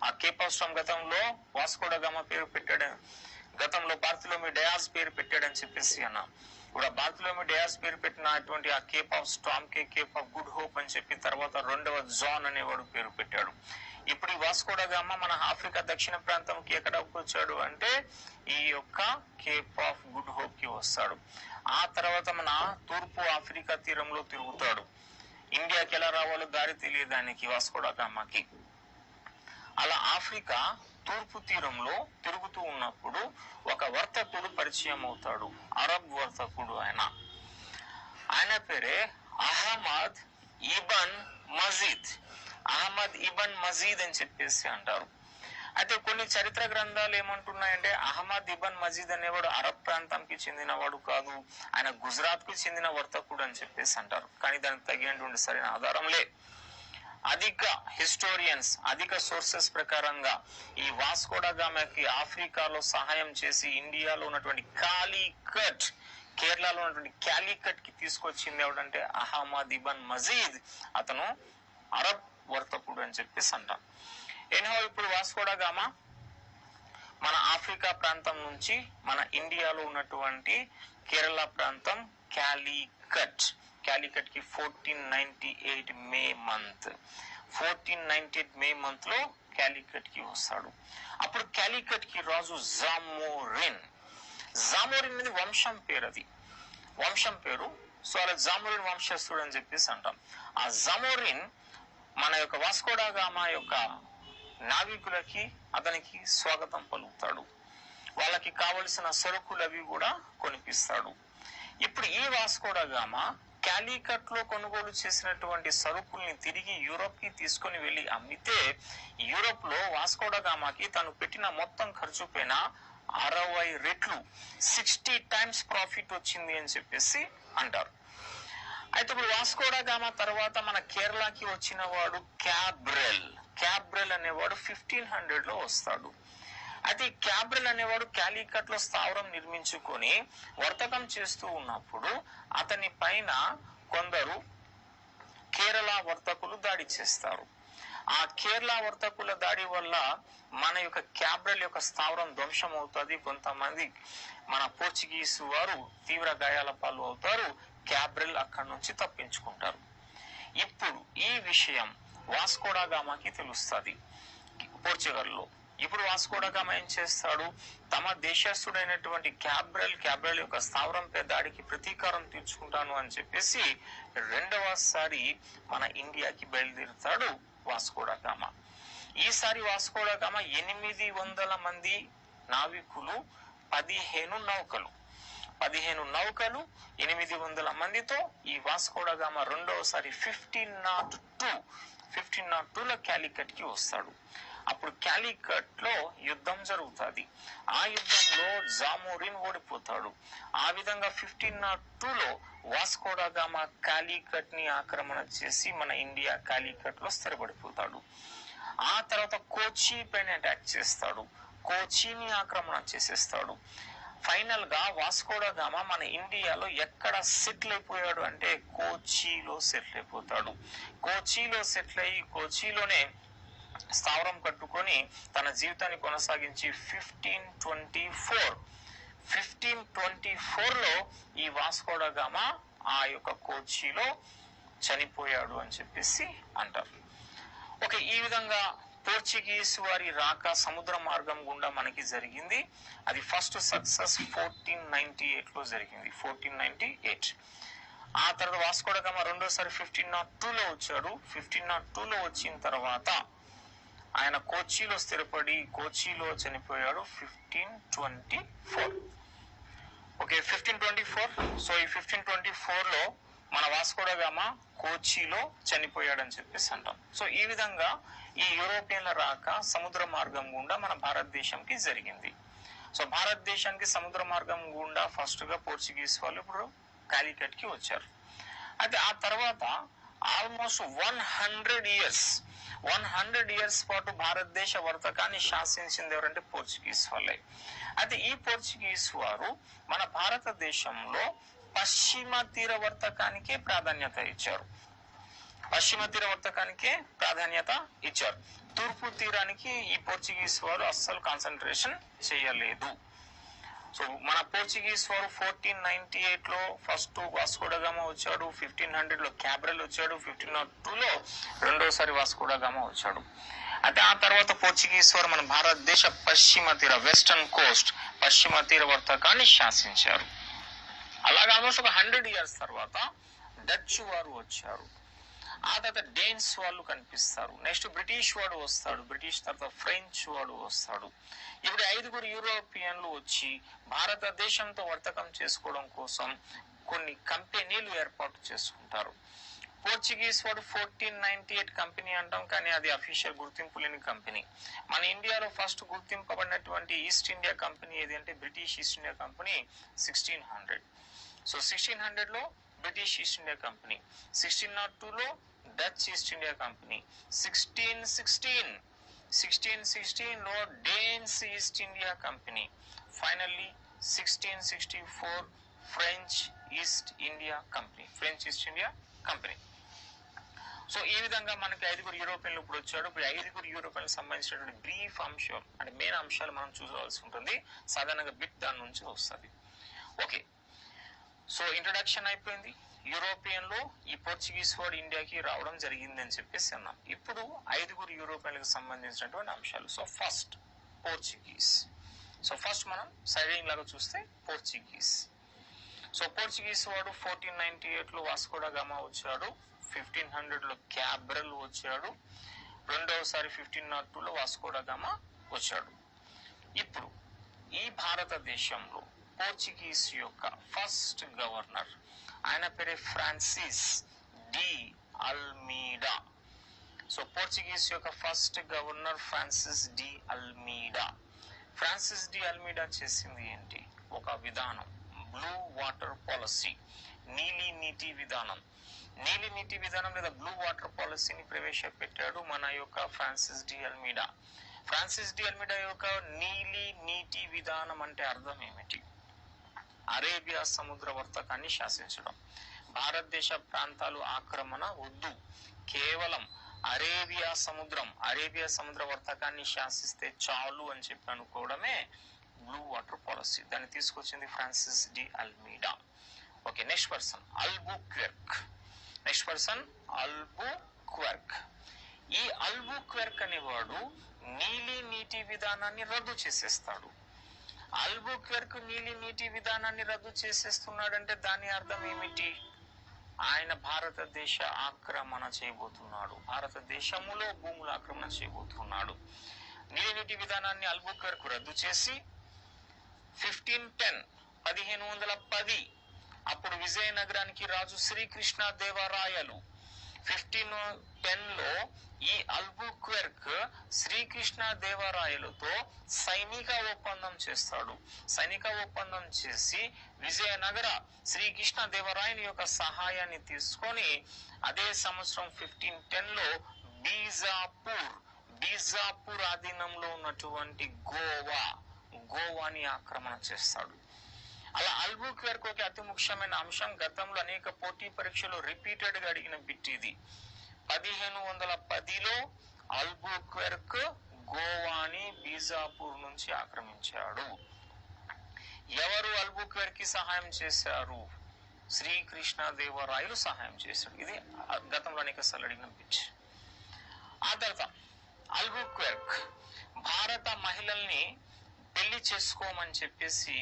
ఆ కేప్ ఆఫ్ స్టార్మ్ గతంలో వాస్కోడా గామా పేరు పెట్టాడు, గతంలో బార్తులోమి డయాజ్ పేరు పెట్టాడని చెప్పేసి అన్నాం. ఇప్పుడు ఆ బార్తులోమి డయాజ్ పేరు పెట్టినటువంటి ఆ కేప్ ఆఫ్ స్టార్మ్ కి కేప్ ఆఫ్ గుడ్ హోప్ అని చెప్పి తర్వాత 2వ జాన్ అనేవాడు పేరు పెట్టాడు. ఇప్పుడు ఈ వాస్కోడా గామా మన ఆఫ్రికా దక్షిణ ప్రాంతంకి ఎక్కడ వచ్చాడు అంటే ఈ యొక్క కేప్ ఆఫ్ గుడ్ హోప్ కి వస్తాడు. ఆ తర్వాత మన తూర్పు ఆఫ్రికా తీరంలో తిరుగుతాడు. ఇండియాకి ఎలా రావాలో దారి తెలియదానికి వాస్కోడా గామాకి. అలా ఆఫ్రికా తూర్పు తీరంలో తిరుగుతూ ఉన్నప్పుడు ఒక వర్తకుడు పరిచయం అవుతాడు, అరబ్ వర్తకుడు. ఆయన పేరే అహ్మద్ ఇబన్ మజీద్ అని చెప్పేసి అంటారు. అయితే కొన్ని చరిత్ర గ్రంథాలు ఏమంటున్నాయంటే అహ్మద్ ఇబన్ మజీద్ అనేవాడు అరబ్ ప్రాంతానికి చెందినవాడు కాదు, ఆయన గుజరాత్ కు చెందిన వర్తకుడు అని చెప్పేసి అంటారు. కానీ దానికి తగినటువంటి సరైన ఆధారం లే. అధిక హిస్టోరియన్స్, అధిక సోర్సెస్ ప్రకారంగా ఈ వాస్కోడా గామాకి ఆఫ్రికాలో సహాయం చేసి ఇండియాలో ఉన్నటువంటి కాలికట్, కేరళలో ఉన్నటువంటి క్యాలికట్ కి తీసుకొచ్చింది ఎవడంటే అహ్మద్ ఇబన్ మజీద్. అతను అరబ్ వర్తకుడు అని చెప్పేసి అంటాం. ఇప్పుడు వాస్కోడా గామా మన ఆఫ్రికా ప్రాంతం నుంచి మన ఇండియాలో ఉన్నటువంటి కేరళ ప్రాంతం క్యాలికట్ కి 1498 మే మంత్ లో క్యాలికట్ కి వస్తాడు. అప్పుడు క్యాలికట్ కి రాజు జామోరిన్ అనేది వంశం పేరు. సో అలా జామోరిన్ వంశస్థుడు అని చెప్పేసి అంటాం. ఆ జామోరిన్ మన యొక్క వాస్కోడా గామా యొక్క నావికులకి అతనికి స్వాగతం పలుకుతాడు. వాళ్ళకి కావలసిన సరుకులు అవి కూడా కొనిపిస్తాడు. ఇప్పుడు ఈ వాస్కోడా గామా క్యాలికట్ లో కొనుగోలు చేసినటువంటి సరుకుల్ని తిరిగి యూరోప్ కి తీసుకొని వెళ్లి అమ్మితే యూరోప్ లో వాస్కోడా గామాకి తను పెట్టిన మొత్తం ఖర్చు పైన 60 రెట్లు 60 టైమ్స్ ప్రాఫిట్ వచ్చింది అని చెప్పేసి అంటారు. అయితే ఇప్పుడు వాస్కోడా గామా తర్వాత మన కేరళకి వచ్చిన వాడు క్యాబ్రెల్ అనేవాడు 1500 లో వస్తాడు. అయితే ఈ క్యాబ్రెల్ అనేవాడు క్యాలికట్ లో స్థావరం నిర్మించుకొని వర్తకం చేస్తూ ఉన్నప్పుడు అతని పైన కొందరు కేరళ వర్తకులు దాడి చేస్తారు. ఆ కేరళ వర్తకుల దాడి వల్ల మన యొక్క క్యాబ్రెల్ యొక్క స్థావరం ధ్వంసం అవుతుంది. కొంతమంది మన పోర్చుగీస్ వారు తీవ్ర గాయాల పాలు అవుతారు. క్యాబ్రెల్ అక్కడి నుంచి తప్పించుకుంటారు. ఇప్పుడు ఈ విషయం వాస్కోడా గామాకి తెలుస్తుంది పోర్చుగల్లో. ఇప్పుడు వాస్కోడా గామా ఏం చేస్తాడు, తమ దేశస్థుడైనటువంటి క్యాబ్రెల్ యొక్క స్థావరంపై దాడికి ప్రతీకారం తీర్చుకుంటాను అని చెప్పేసి 2వసారి మన ఇండియాకి బయలుదేరుతాడు వాస్కోడా గామా. ఈసారి వాస్కోడా గామా 800 మంది నావికులు, 15 నౌకలు 800 మందితో ఈ వాస్కోడా గామా 2వసారి 1502 లో క్యాలికట్ కి వస్తాడు. అప్పుడు క్యాలికట్ లో యుద్ధం జరుగుతుంది. ఆ యుద్ధంలో జామోరిన్ ఓడిపోతాడు. ఆ విధంగా 1502లో వాస్కోడా గామా కాలికట్ ని ఆక్రమణ చేసి మన ఇండియా కాలికట్ లో స్థిరపడిపోతాడు. ఆ తర్వాత కోచి పైన అటాక్ చేస్తాడు, కోచిని ఆక్రమణ చేసేస్తాడు. ఫైనల్ గా వాస్కోడా గామా మన ఇండియాలో ఎక్కడ సెటిల్ అయిపోయాడు అంటే కోచిలో సెటిల్ అయిపోతాడు. కోచిలో సెటిల్ అయ్యి కోచిలోనే స్థావరం కట్టుకొని తన జీవితాన్ని కొనసాగించి 1524లో ఈ వాస్కోడా గామా ఆ యొక్క కోచిలో చనిపోయాడు అని చెప్పేసి అంటారు. ఓకే, ఈ విధంగా పోర్చుగీస్ వారి రాక సముద్ర మార్గం గుండా మనకి జరిగింది. అది ఫస్ట్ సక్సెస్ 1498లో జరిగింది, 1498. ఆ తర్వాత వాస్కోడా గామా రెండోసారి 1502లో వచ్చాడు. 1502లో వచ్చిన తర్వాత ఆయన కోచిలో స్థిరపడి కోచిలో చనిపోయాడు 1524. ఓకే, 1524. సో ఈ 1524లో మన వాస్కోడా గామా కోచిలో చనిపోయాడని చెప్పేసి అంటాం. సో ఈ విధంగా ఈ యూరోపియన్ల రాక సముద్ర మార్గం గుండా మన భారతదేశంకి జరిగింది. సో భారతదేశానికి సముద్ర మార్గం గుండా ఫస్ట్ గా పోర్చుగీస్ వాళ్ళు ఇప్పుడు కాలికట్ కి వచ్చారు. అయితే ఆ తర్వాత ఆల్మోస్ట్ 100 ఇయర్స్ పాటు భారతదేశ వర్తకాన్ని శాసించింది ఎవరంటే పోర్చుగీస్ వాళ్ళే. అయితే ఈ పోర్చుగీస్ వారు మన భారతదేశంలో పశ్చిమ తీర వర్తకానికే ప్రాధాన్యత ఇచ్చారు. తూర్పు తీరానికి ఈ పోర్చుగీస్ వారు అస్సలు కాన్సన్ట్రేషన్ చేయలేదు. సో మన పోర్చుగీస్ వారు 1498లో ఫస్ట్ వాస్కోడా గామా వచ్చాడు, 1500లో క్యాబ్రల్ వచ్చాడు, 1502లో రెండోసారి వాస్కోడా గామా వచ్చాడు. అయితే ఆ తర్వాత పోర్చుగీస్ వారు మన భారతదేశ పశ్చిమ తీర వెస్టర్న్ కోస్ట్ పశ్చిమ తీర వర్తకాన్ని శాసించారు. అలాగే ఆల్మోస్ట్ ఒక 100 ఇయర్స్ తర్వాత డచ్ వారు వచ్చారు. ఆ తర్వాత డేన్స్ వాళ్ళు కనిపిస్తారు. నెక్స్ట్ బ్రిటిష్ వాడు వస్తాడు, బ్రిటిష్ తర్వాత ఫ్రెంచ్ వాడు వస్తాడు. ఇప్పుడు 5 యూరోపియన్లు వచ్చి భారతదేశంతో వర్తకం చేసుకోవడం కోసం కొన్ని కంపెనీలు ఏర్పాటు చేసుకుంటారు. పోర్చుగీస్ వాడు 1498 కంపెనీ అంటాం, కానీ అది అఫీషియల్ గుర్తింపు లేని కంపెనీ. మన ఇండియాలో ఫస్ట్ గుర్తింపబడినటువంటి ఈస్ట్ ఇండియా కంపెనీ ఏది అంటే British East India company 1600. So 1600లో బ్రిటిష్ ఈస్ట్ ఇండియా కంపెనీ, 1602లో డచ్ ఈస్ట్ ఇండియా కంపెనీ, 1616లో Danes East India company, finally 1664 French East India company. So ఈ విధంగా మనకి 5 యూరోపియన్లు ఇప్పుడు వచ్చాడు. ఇప్పుడు 5 యూరోపియన్లకు సంబంధించినటువంటి బ్రీఫ్ అంశం అంటే మెయిన్ అంశాలు మనం చూసుకోవాల్సి ఉంటుంది. సాధారణంగా బిట్ దాని నుంచి వస్తుంది. ఓకే, సో ఇంట్రడక్షన్ అయిపోయింది. యూరోపియన్లో ఈ పోర్చుగీస్ వాడు ఇండియాకి రావడం జరిగింది అని చెప్పేసి అన్నాం. ఇప్పుడు 5 యూరోపియన్లకు సంబంధించినటువంటి అంశాలు. So first Portuguese. So first మనం సైడింగ్ లాగా చూస్తే పోర్చుగీస్. సో పోర్చుగీస్ వాడు 1498లో వాస్కోడా గామా వచ్చాడు, 1500లో క్యాబ్రల్ వచ్చాడు, రెండవసారి 1502లో వాస్కోడా గామా వచ్చాడు. ఇప్పుడు ఈ భారతదేశంలో పోర్చుగీస్ యొక్క ఫస్ట్ గవర్నర్ ఆయన పేరే Francis de Almeida. So Portuguese యొక్క first governor Francis de Almeida. Francis de Almeida చేసింది ఏంటి? ఒక విధానం, బ్లూ వాటర్ పాలసీ, నీలి నీటి విధానం. నీలి నీటి విధానం లేదా బ్లూ వాటర్ పాలసీని ప్రవేశపెట్టాడు మన యొక్క Francis de Almeida. Francis de అల్మీడా యొక్క నీలి నీటి విధానం అంటే అర్థం ఏమిటి? అరేబియా సముద్ర వర్తకాన్ని శాసించడం. భారతదేశ ప్రాంతాలు ఆక్రమణ వద్దు, కేవలం అరేబియా సముద్ర వర్తకాన్ని శాసిస్తే చాలు అని చెప్పి అనుకోవడమే బ్లూ వాటర్ పాలసీ. దాన్ని తీసుకొచ్చింది Francis de Almeida. Okay, next person Albuquerque. ఈ అల్బుక్వెర్క్ అనేవాడు నీలి నీటి విధానాన్ని రద్దు చేసేస్తాడు. అల్బుక్వెర్క్ నీలి నీటి విధానాన్ని రద్దు చేసేస్తున్నాడంటే దాని అర్థం ఏమిటి? ఆయన భారతదేశ ఆక్రమణ చేయబోతున్నాడు, భారతదేశములో భూముల ఆక్రమణ చేయబోతున్నాడు. నీలి నీటి విధానాన్ని అల్బుక్వెర్క్ రద్దు చేసి 1510 అప్పుడు విజయనగరానికి రాజు శ్రీకృష్ణ దేవరాయలు 1510లో ఈ అల్బుక్వెర్క్ శ్రీకృష్ణ దేవరాయలతో సైనిక ఒప్పందం చేస్తాడు. సైనిక ఒప్పందం చేసి విజయనగర శ్రీకృష్ణ దేవరాయని యొక్క సహాయాన్ని తీసుకొని అదే సంవత్సరం 1510లో బీజాపూర్ ఆధీనంలో ఉన్నటువంటి గోవాని ఆక్రమణ చేస్తాడు. అలా అల్బుక్వెర్క్ ఒక అతి ముఖ్యమైన అంశం. గతంలో అనేక పోటీ పరీక్షలు రిపీటెడ్ గా అడిగిన బిట్ ఇది. 1510లో అల్బుక్వెర్క్ గోవాని బీజాపూర్ నుంచి ఆక్రమించాడు. ఎవరు అల్బుక్వెర్క్ కి సహాయం చేశారు? శ్రీకృష్ణ దేవరాయలు సహాయం చేశాడు. ఇది గతంలో అనేక సార్లు అడిగిన బిట్. ఆ తర్వాత అల్బుక్వెర్క్ భారత మహిళల్ని పెళ్లి చేసుకోమని చెప్పేసి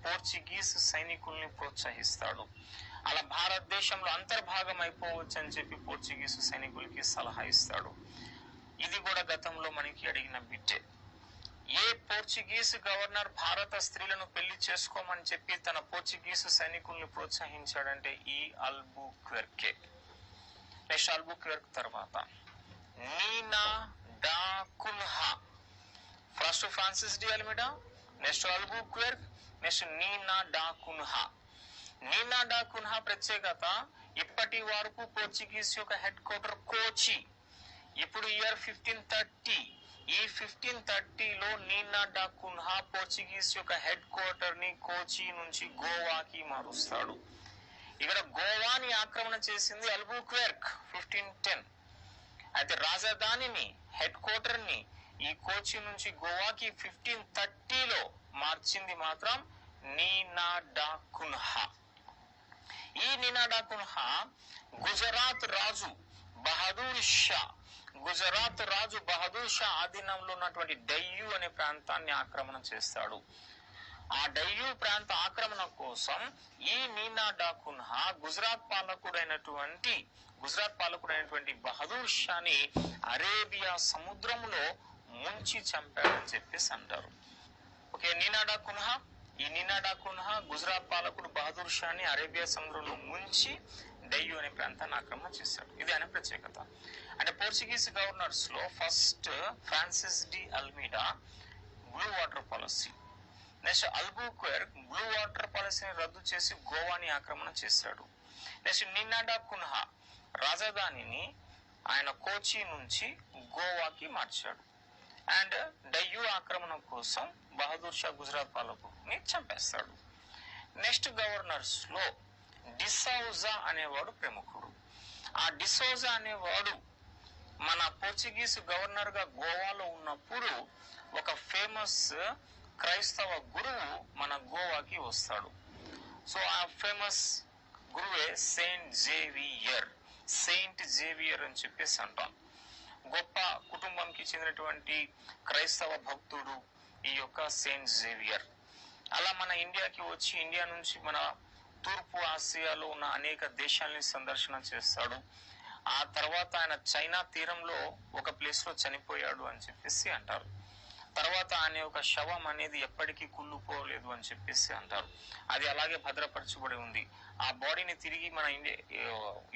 పోర్చుగీస్ సైనికుల్ని ప్రోత్సహిస్తాడు. అలా భారతదేశంలో అంతర్భాగం అయిపోవచ్చు అని చెప్పి పోర్చుగీస్ సైనికులకి సలహా ఇస్తాడు. ఇది కూడా గతంలో మనకి అడిగిన బిట్టే. ఏ పోర్చుగీస్ గవర్నర్ భారత స్త్రీలను పెళ్లి చేసుకోమని చెప్పి తన పోర్చుగీస్ సైనికుల్ని ప్రోత్సహించాడంటే ఈ అల్బుక్వెర్కే. నెక్స్ట్ అల్బుక్వెర్క్ తర్వాత Nina da Cunha. First Francis de Almeida, next Albuquerque, next Nina da Cunha. Neena da Cunha ప్రత్యేకత ఇప్పటి వరకు పోర్చుగీస్ యొక్క హెడ్ క్వార్టర్ కోచి. ఇప్పుడు ఇయర్ 1530, ఈ 1530లో నీనా డా కున్హా పోర్చుగీస్ యొక్క హెడ్ క్వార్టర్ ని కోచి నుంచి గోవాకి మారుస్తాడు. ఇక్కడ గోవాని ఆక్రమణ చేసింది అల్బుక్వెర్క్ 1510. అయితే రాజధానిని హెడ్ క్వార్టర్ ని ఈ కోచి నుంచి గోవాకి 1530లో మార్చింది మాత్రం నీనా డా కున్హా. ఈ నీనా డా కున్హా గుజరాత్ రాజు బహదూర్ షా ఆధీనంలో ఉన్నటువంటి డయ్యూ అనే ప్రాంతాన్ని ఆక్రమణ చేస్తాడు. ఆ డయ్యూ ప్రాంత ఆక్రమణ కోసం ఈ నీనా డా కున్హా గుజరాత్ పాలకుడైనటువంటి బహదూర్ షాని అరేబియా సముద్రంలో ముంచి చంపాడని చెప్పేసి అంటారు. ఓకే, ఈ నీనా డా కున్హా గుజరాత్ పాలకుడు బహదూర్ షాని అరేబియా సముద్రంలో ముంచి డయ్యూ అనే ప్రాంతాన్ని ఆక్రమణ చేశాడు. ఇది ఆయన ప్రత్యేకత. అంటే పోర్చుగీస్ గవర్నర్స్ లో first Francis de Almeida blue water policy. Next Albuquerque blue water పాలసీని రద్దు చేసి గోవాని ఆక్రమణ చేశాడు. నెక్స్ట్ నీనా డా కున్హా రాజధానిని ఆయన కోచి నుంచి గోవాకి మార్చాడు. అండ్ డయ్యూ ఆక్రమణ కోసం బహదూర్ షా గుజరాత్ పాలకుడిని చంపేస్తాడు. నెక్స్ట్ గవర్నర్స్ లో డిసౌజా అనేవాడు ప్రముఖుడు. ఆ డిసౌజా అనేవాడు మన పోర్చుగీస్ గవర్నర్ గా గోవాలో ఉన్నప్పుడు ఒక ఫేమస్ క్రైస్తవ గురువు మన గోవాకి వస్తాడు. సో ఆ ఫేమస్ గురువే సెయింట్ జేవియర్ అని చెప్పేసి అంటాం. గొప్ప కుటుంబంకి చెందినటువంటి క్రైస్తవ భక్తుడు ఈ యొక్క సెయింట్ జేవియర్. అలా మన ఇండియాకి వచ్చి ఇండియా నుంచి మన తూర్పు ఆసియాలో ఉన్న అనేక దేశాలని సందర్శన చేస్తాడు. ఆ తర్వాత ఆయన చైనా తీరంలో ఒక ప్లేస్ లో చనిపోయాడు అని చెప్పేసి అంటారు. తర్వాత ఆయన యొక్క శవం అనేది ఎప్పటికీ కుళ్ళిపోలేదు అని చెప్పేసి అంటారు. అది అలాగే భద్రపరచబడి ఉంది. ఆ బాడీని తిరిగి మన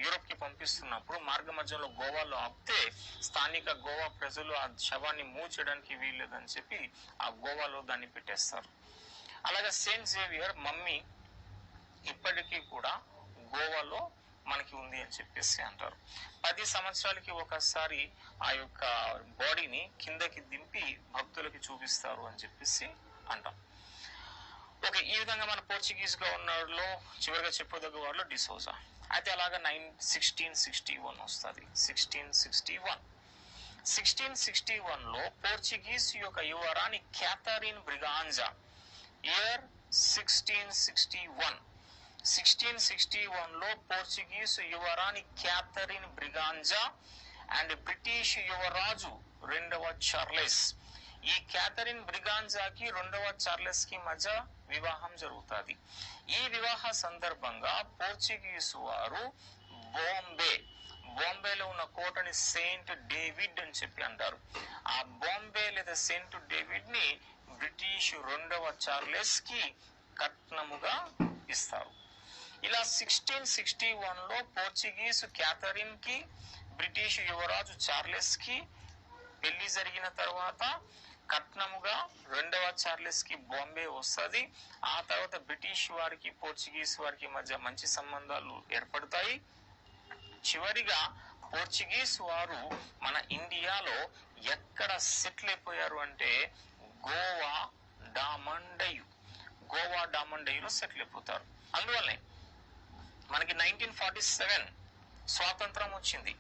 యూరోప్ కి పంపిస్తున్నప్పుడు మార్గ మధ్యలో గోవాలో ఆపితే స్థానిక గోవా ప్రజలు ఆ శవాన్ని మూవ్ చేయడానికి వీల్లేదని చెప్పి ఆ గోవాలో దాన్ని పెట్టేస్తారు. అలాగే సెయింట్ జేవియర్ మమ్మీ ఇప్పటికీ కూడా గోవాలో మనకి ఉంది అని చెప్పేసి అంటారు. 10 సంవత్సరాలకి ఒకసారి ఆ యొక్క బాడీని కిందకి దింపి భక్తులకి చూపిస్తారు అని చెప్పేసి అంటాం. ఓకే, ఈ విధంగా మన పోర్చుగీస్ గవర్నర్ లో చివరిగా చెప్పదగ్గ వారిలో డిసోజా. అయితే అలాగా 1661 వస్తుంది. 1661లో పోర్చుగీస్ యొక్క యువరాణి క్యాథరిన్ బ్రిగాంజా. ఇయర్ 1661లో పోర్చుగీస్ యువరాణి క్యాథరిన్ బ్రిగాంజా అండ్ బ్రిటిష్ యువరాజు 2వ చార్లెస్. ఈ క్యాథరిన్ బ్రిగాంజాకి 2వ చార్లెస్ కి మధ్య వివాహం జరుగుతుంది. ఈ వివాహ సందర్భంగా పోర్చుగీసు వారు బాంబేలో ఉన్న కోటని సెయింట్ డేవిడ్ అని చెప్పి అంటారు. ఆ బాంబే లేదా సెయింట్ డేవిడ్ ని బ్రిటిష్ 2వ చార్లెస్ కి కట్నముగా ఇస్తారు. ఇలా 1661లో పోర్చుగీస్ క్యాథరిన్ కి బ్రిటిష్ యువరాజు చార్లెస్ కి పెళ్లి జరిగిన తర్వాత కట్నముగా రెండవ చార్లెస్ కి బాంబే వస్తుంది. ఆ తర్వాత బ్రిటిష్ వారికి పోర్చుగీస్ వారికి మధ్య మంచి సంబంధాలు ఏర్పడతాయి. చివరిగా పోర్చుగీస్ వారు మన ఇండియాలో ఎక్కడ సెటిల్ అయిపోయారు అంటే గోవా డామండయులో సెటిల్ అయిపోతారు. అందువల్లనే మనకి 1947 స్వాతంత్రం వచ్చింది.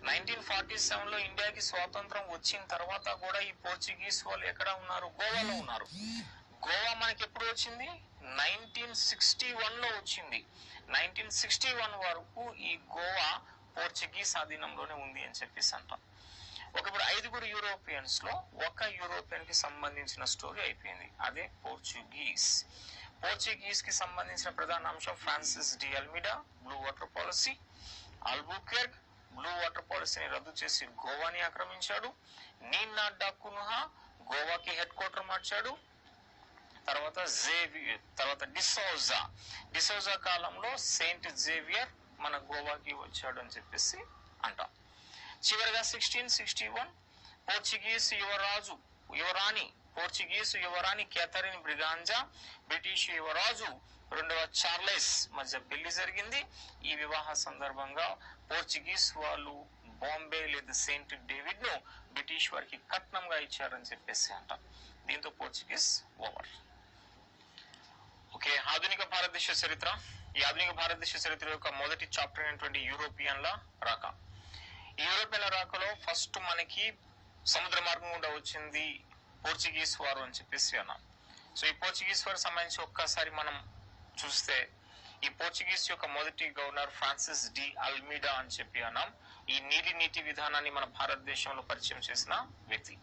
1947లో ఇండియాకి స్వాతంత్రం వచ్చిన తర్వాత కూడా ఈ పోర్చుగీస్ వాళ్ళు ఎక్కడ ఉన్నారు? గోవాలో ఉన్నారు. గోవా మనకి ఎప్పుడు వచ్చింది? 1961లో వచ్చింది. 1961 వరకు ఈ గోవా పోర్చుగీస్ ఆధీనంలోనే ఉంది అని చెప్పేసి అంటాం. ఇప్పుడు 5 యూరోపియన్స్ లో ఒక యూరోపియన్ కి సంబంధించిన స్టోరీ అయిపోయింది, అదే పోర్చుగీస్. పోర్చుగీస్ కి సంబంధించిన ప్రధాన అంశం Francis de Almeida blue water policy. Albuquerque blue water పాలసీని రద్దు చేసి గోవాని ఆక్రమించాడు. నీనా డా కున్హా గోవాకి హెడ్ క్వార్టర్ మార్చాడు. తర్వాత డిసౌజా కాలంలో సెయింట్ జేవియర్ మన గోవాకి వచ్చాడు అని చెప్పేసి అంటాం. చివరిగా 1661 పోర్చుగీసు యువరాణి క్యాథరిన్ బ్రిగాంజా బ్రిటిష్ యువరాజు రెండవ చార్లెస్ మధ్య పెళ్లి జరిగింది. ఈ వివాహ సందర్భంగా పోర్చుగీస్ వాళ్ళు బాంబే లేదా సెయింట్ డేవిడ్ ను బ్రిటిష్ వారికి కట్నంగా ఇచ్చారని చెప్పేసి అంటాం. దీంతో పోర్చుగీస్ ఓవర్. ఓకే, ఆధునిక భారతదేశ చరిత్ర. ఈ ఆధునిక భారతదేశ చరిత్ర యొక్క మొదటి చాప్టర్ అయినటువంటి యూరోపియన్ల రాక. ఈ యూరోపియన్ల రాకలో ఫస్ట్ మనకి సముద్ర మార్గం గుండా వచ్చింది పోర్చుగీస్ వారు అని చెప్పేసి అన్నాం. సో ఈ పోర్చుగీస్ వారికి సంబంధించి ఒక్కసారి మనం చూస్తే ఈ పోర్చుగీస్ యొక్క మొదటి గవర్నర్ ఫ్రాన్సిస్ డి అల్మిడా అని చెప్పి అన్నాం. ఈ నీటి విధానాన్ని మన భారతదేశంలో పరిచయం చేసిన వ్యక్తి.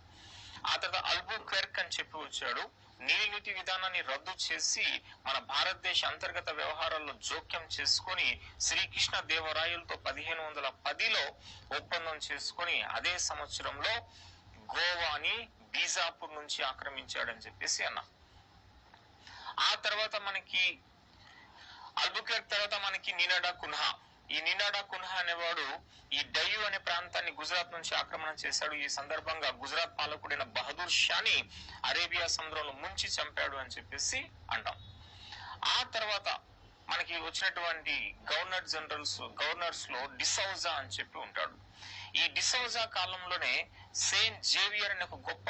ఆ తర్వాత అల్బుకెర్క్ అని చెప్పి వచ్చాడు. నీటి విధానాన్ని రద్దు చేసి మన భారతదేశ అంతర్గత వ్యవహారాల్లో జోక్యం చేసుకుని శ్రీకృష్ణ దేవరాయలతో 1510లో ఒప్పందం చేసుకుని అదే సంవత్సరంలో గోవాని బీజాపూర్ నుంచి ఆక్రమించాడని చెప్పేసి అన్నా. ఆ తర్వాత మనకి అల్బుకెర్క్ తర్వాత మనకి నీనా డా కున్హా. ఈ నీనా డా కున్హా అనేవాడు ఈ డయు అనే ప్రాంతాన్ని గుజరాత్ నుంచి ఆక్రమణ చేశాడు. ఈ సందర్భంగా గుజరాత్ పాలకుడైన బహదూర్ షాని అరేబియా సముద్రంలో ముంచి చంపాడు అని చెప్పేసి అంటాం. ఆ తర్వాత మనకి వచ్చినటువంటి గవర్నర్స్ లో డిసౌజా అని చెప్పి ఉంటాడు. ఈ డిసౌజా కాలంలోనే సెయింట్ జేవియర్ అనే ఒక గొప్ప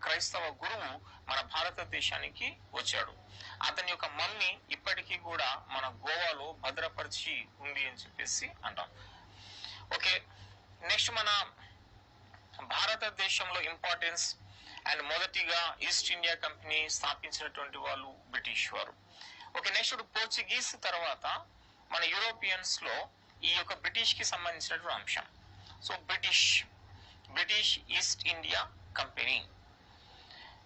క్రైస్తవ గురువు మన భారతదేశానికి వచ్చాడు. అతని యొక్క మమ్మీ ఇప్పటికీ కూడా మన గోవాలో భద్రపరిచి ఉంది అని చెప్పేసి అంటాం. ఓకే, నెక్స్ట్ మన భారతదేశంలో ఇంపార్టెన్స్ అండ్ మొదటిగా ఈస్ట్ ఇండియా కంపెనీ స్థాపించినటువంటి వాళ్ళు బ్రిటిష్ వారు. ఓకే, నెక్స్ట్ పోర్చుగీస్ తర్వాత మన యూరోపియన్స్ లో ఈ యొక్క బ్రిటిష్ కి సంబంధించినటువంటి అంశం. So British East India company.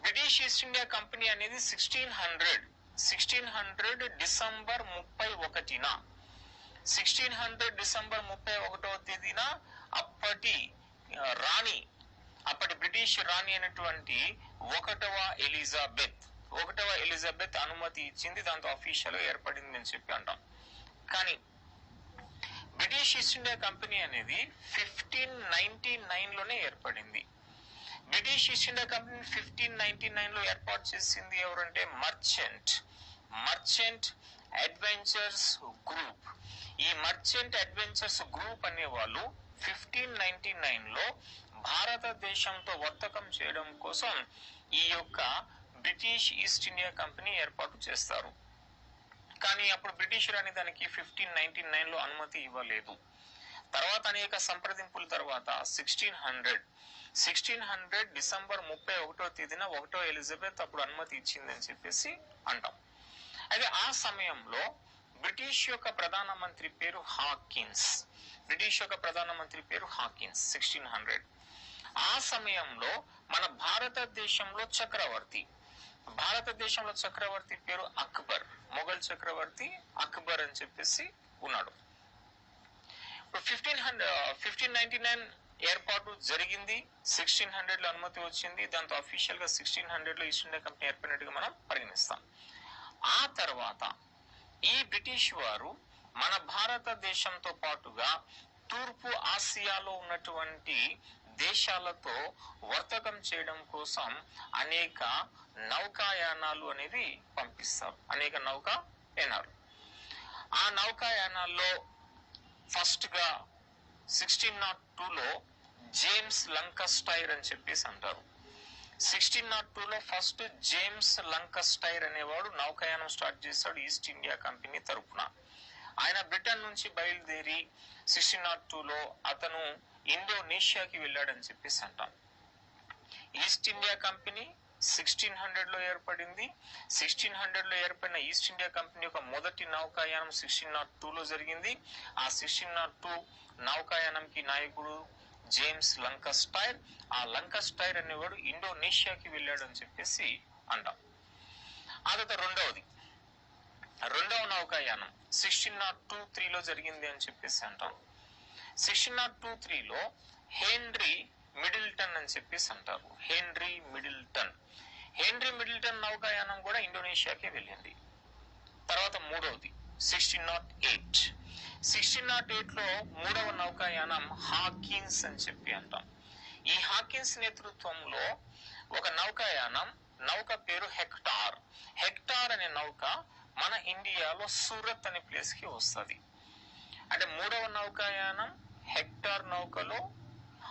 British East India company అనేది 1600 డిసెంబర్ 31న 1600 డిసెంబర్ 31వ తేదీన అప్పటి బ్రిటిష్ రాణి అయినటువంటి ఒకటవ ఎలిజబెత్ అనుమతి ఇచ్చింది. దాంతో అఫీషియల్ గా ఏర్పడింది అని చెప్పి అంటాం. కానీ బ్రిటిష్ ఈస్ట్ ఇండియా కంపెనీ అనేది 1599లోనే ఏర్పడింది. బ్రిటిష్ ఈస్ట్ ఇండియా కంపెనీ 1599లో ఏర్పాటు చేసింది ఎవరంటే మర్చెంట్ అడ్వెంచర్స్ గ్రూప్. ఈ మర్చెంట్ అడ్వెంచర్స్ గ్రూప్ అనే వాళ్ళు 1599లో భారతదేశంతో వర్తకం చేయడం కోసం ఈ యొక్క బ్రిటిష్ ఈస్ట్ ఇండియా కంపెనీ ఏర్పాటు చేస్తారు. కానీ అప్పుడు బ్రిటిష్ రాని దానికి 1599లో అనుమతి ఇవ్వలేదు. తర్వాత అనేక సంప్రదింపుల తర్వాత 1600 డిసెంబర్ 31వ తేదీన 1వ ఎలిజబెత్ అప్పుడు అనుమతి ఇచ్చిందని చెప్పేసి అంటాం. అయితే ఆ సమయంలో బ్రిటిష్ యొక్క ప్రధానమంత్రి పేరు హాకిన్స్. 1600. ఆ సమయంలో మన భారతదేశంలో చక్రవర్తి పేరు అక్బర్. మొఘల్ చక్రవర్తి అక్బర్ అని చెప్పేసి ఉన్నాడు. 1599 ఏర్పాటు జరిగింది. 1600లో అనుమతి వచ్చింది. దాంతో అఫీషియల్ గా 1600లో ఈస్ట్ ఇండియా కంపెనీ ఏర్పడినట్టుగా మనం పరిగణిస్తాం. ఆ తర్వాత ఈ బ్రిటిష్ వారు మన భారతదేశంతో పాటుగా తూర్పు ఆసియాలో ఉన్నటువంటి దేశాలతో వర్తకం చేయడం కోసం అనేక నౌకాయానాలు అనేవి పంపిస్తారు, అనేక నౌకాయానాలు. ఆ నౌకాయానాల్లో ఫస్ట్ గా 1602లో జేమ్స్ లంకస్టైర్ అని చెప్పేసి అంటారు. 1602లో ఫస్ట్ జేమ్స్ లంకస్టైర్ అనేవాడు నౌకాయానం స్టార్ట్ చేశాడు ఈస్ట్ ఇండియా కంపెనీ తరపున. ఆయన బ్రిటన్ నుంచి బయలుదేరి 1602లో అతను ఇండోనేషియాకి వెళ్ళాడని చెప్పేసి అంటాం. ఈస్ట్ ఇండియా కంపెనీ 1600లో ఏర్పడింది. 1600లో ఏర్పడిన ఈస్ట్ ఇండియా కంపెనీ యొక్క మొదటి నౌకాయానం 1602లో జరిగింది. ఆ 1602 నౌకాయానంకి నాయకుడు జేమ్స్ లంకస్టైర్. ఆ లంకస్టైర్ అనేవాడు ఇండోనేషియాకి వెళ్ళాడు అని చెప్పేసి అంటాం. ఆ తర్వాత రెండవ నౌకాయానం 1603లో జరిగింది అని చెప్పేసి అంటాం. 1623లో హెన్రీ మిడిల్టన్ అని చెప్పేసి అంటారు. హెన్రీ మిడిల్టన్ నౌకాయానం కూడా ఇండోనేషియాకే వెళ్ళింది. తర్వాత మూడవది 1608లో మూడవ నౌకాయానం హాకిన్స్ అని చెప్పి అంటాం. ఈ హాకిన్స్ నేతృత్వంలో ఒక నౌక పేరు హెక్టార్ అనే నౌక మన ఇండియాలో సూరత్ అనే ప్లేస్ కి వస్తుంది. అంటే మూడవ నౌకాయానం హెక్టార్ నౌకలో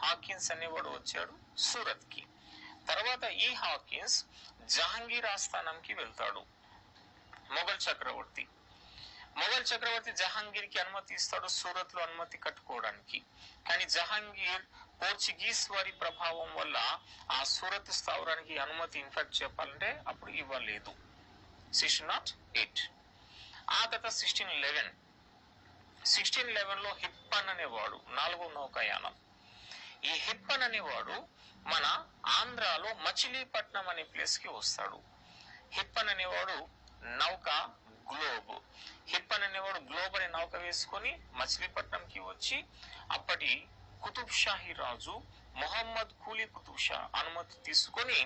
హాకిన్స్ అనేవాడు వచ్చాడు సూరత్ కి. తర్వాత ఈ హాకిన్స్ జహాంగీర్ ఆస్థానంకి వెళ్తాడు. మొఘల్ చక్రవర్తి జహాంగీర్ కి అనుమతి ఇస్తాడు సూరత్ లో అనుమతి కట్టుకోవడానికి. కానీ జహాంగీర్ పోర్చుగీస్ వారి ప్రభావం వల్ల ఆ సూరత్ స్థావరానికి అనుమతి ఇన్ఫాక్ట్ చెప్పాలంటే అప్పుడు ఇవ్వలేదు. 1608. ఆ తర్వాత 1611లో హిప్పన్ అనేవాడు నాలుగో నౌకాయానం. ఈ హిప్పన్ అనేవాడు మన ఆంధ్రాలో మచిలీపట్నం అనే ప్లేస్ కి వస్తాడు. హిప్పన్ అనేవాడు నౌక గ్లోబ్ అనే నౌక వేసుకొని మచిలీపట్నంకి వచ్చి అప్పటి కుతుబ్ షాహీ రాజు మొహమ్మద్ కూలీ కుతుబ్ షా అనుమతి తీసుకొని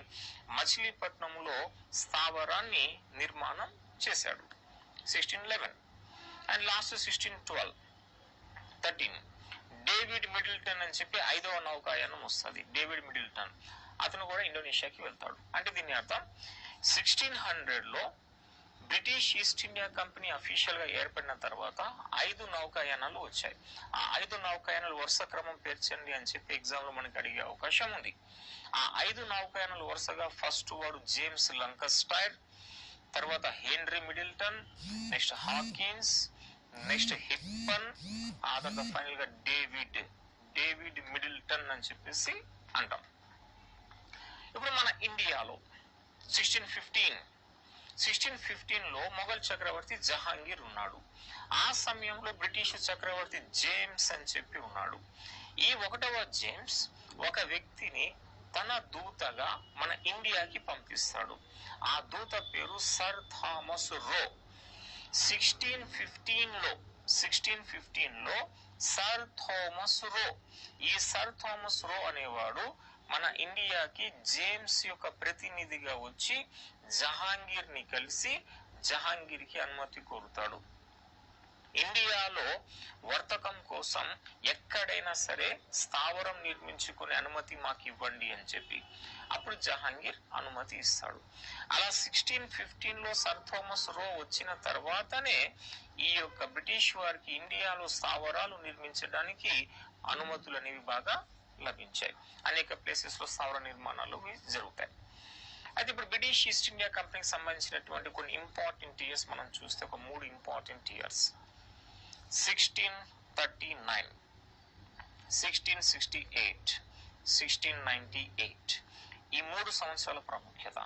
మచిలీపట్నంలో స్థావరాన్ని నిర్మాణం చేశాడు. 1611. అండ్ లాస్ట్ 1613 డేవిడ్ మిడిల్టన్ అని చెప్పి ఐదవ నౌకాయానం వస్తుంది. డేవిడ్ మిడిల్టన్ అతను కూడా ఇండోనేషియాకి వెళ్తాడు. అంటే దీని అర్థం 1600లో British East India Company official గా ఏర్పడిన తర్వాత 5 నౌకాయానాలు వచ్చాయి. ఆ 5 నౌకాయానాలు వరుస క్రమం పేర్చండి అని చెప్పి ఎగ్జామ్ లో మనకి అడిగే అవకాశం ఉంది. ఆ 5 నౌకాయానాలు వరుసగా ఫస్ట్ వాడు జేమ్స్ లంకస్టైర్, తర్వాత henry Middleton, next Hawkins, next హిప్పన్, ఆ తర్వాత ఫైనల్ గా డేవిడ్ మిడిల్టన్ అని చెప్పేసి అంటాం. ఇప్పుడు మన ఇండియాలో 1615లో మొఘల్ చక్రవర్తి జహాంగీర్ ఉన్నాడు. ఆ సమయంలో బ్రిటిష్ చక్రవర్తి జేమ్స్ అని చెప్పి ఉన్నాడు. ఈ 1వ జేమ్స్ ఒక వ్యక్తిని తన దూతగా మన ఇండియాకి పంపిస్తాడు. ఆ దూత పేరు సర్ థామస్ రో. 1615లో సర్ థామస్ రో. ఈ సర్ థామస్ రో అనేవాడు మన ఇండియాకి జేమ్స్ యొక్క ప్రతినిధిగా వచ్చి జహాంగీర్ ని కలిసి జహాంగీర్ కి అనుమతి కోరుతాడు. ఇండియాలో వర్తకం కోసం ఎక్కడైనా సరే స్థావరం నిర్మించుకునే అనుమతి మాకు ఇవ్వండి అని చెప్పి అప్పుడు జహాంగీర్ అనుమతి ఇస్తాడు. అలా 1615లో సర్ థామస్ రో వచ్చిన తర్వాతనే ఈ యొక్క బ్రిటిష్ వారికి ఇండియాలో స్థావరాలు నిర్మించడానికి అనుమతులు అనేవి బాగా లభించాయి. అనేక ప్లేసెస్ లో స్థావర నిర్మాణాలు జరుగుతాయి. అయితే ఇప్పుడు బ్రిటిష్ ఈస్ట్ ఇండియా కంపెనీకి సంబంధించినటువంటి కొన్ని ఇంపార్టెంట్ ఇయర్స్ మనం చూస్తే ఒక 3 ఇంపార్టెంట్ ఇయర్స్ 1639, 1668, 1698 ఈ 3 సంవత్సరాల ప్రాముఖ్యత.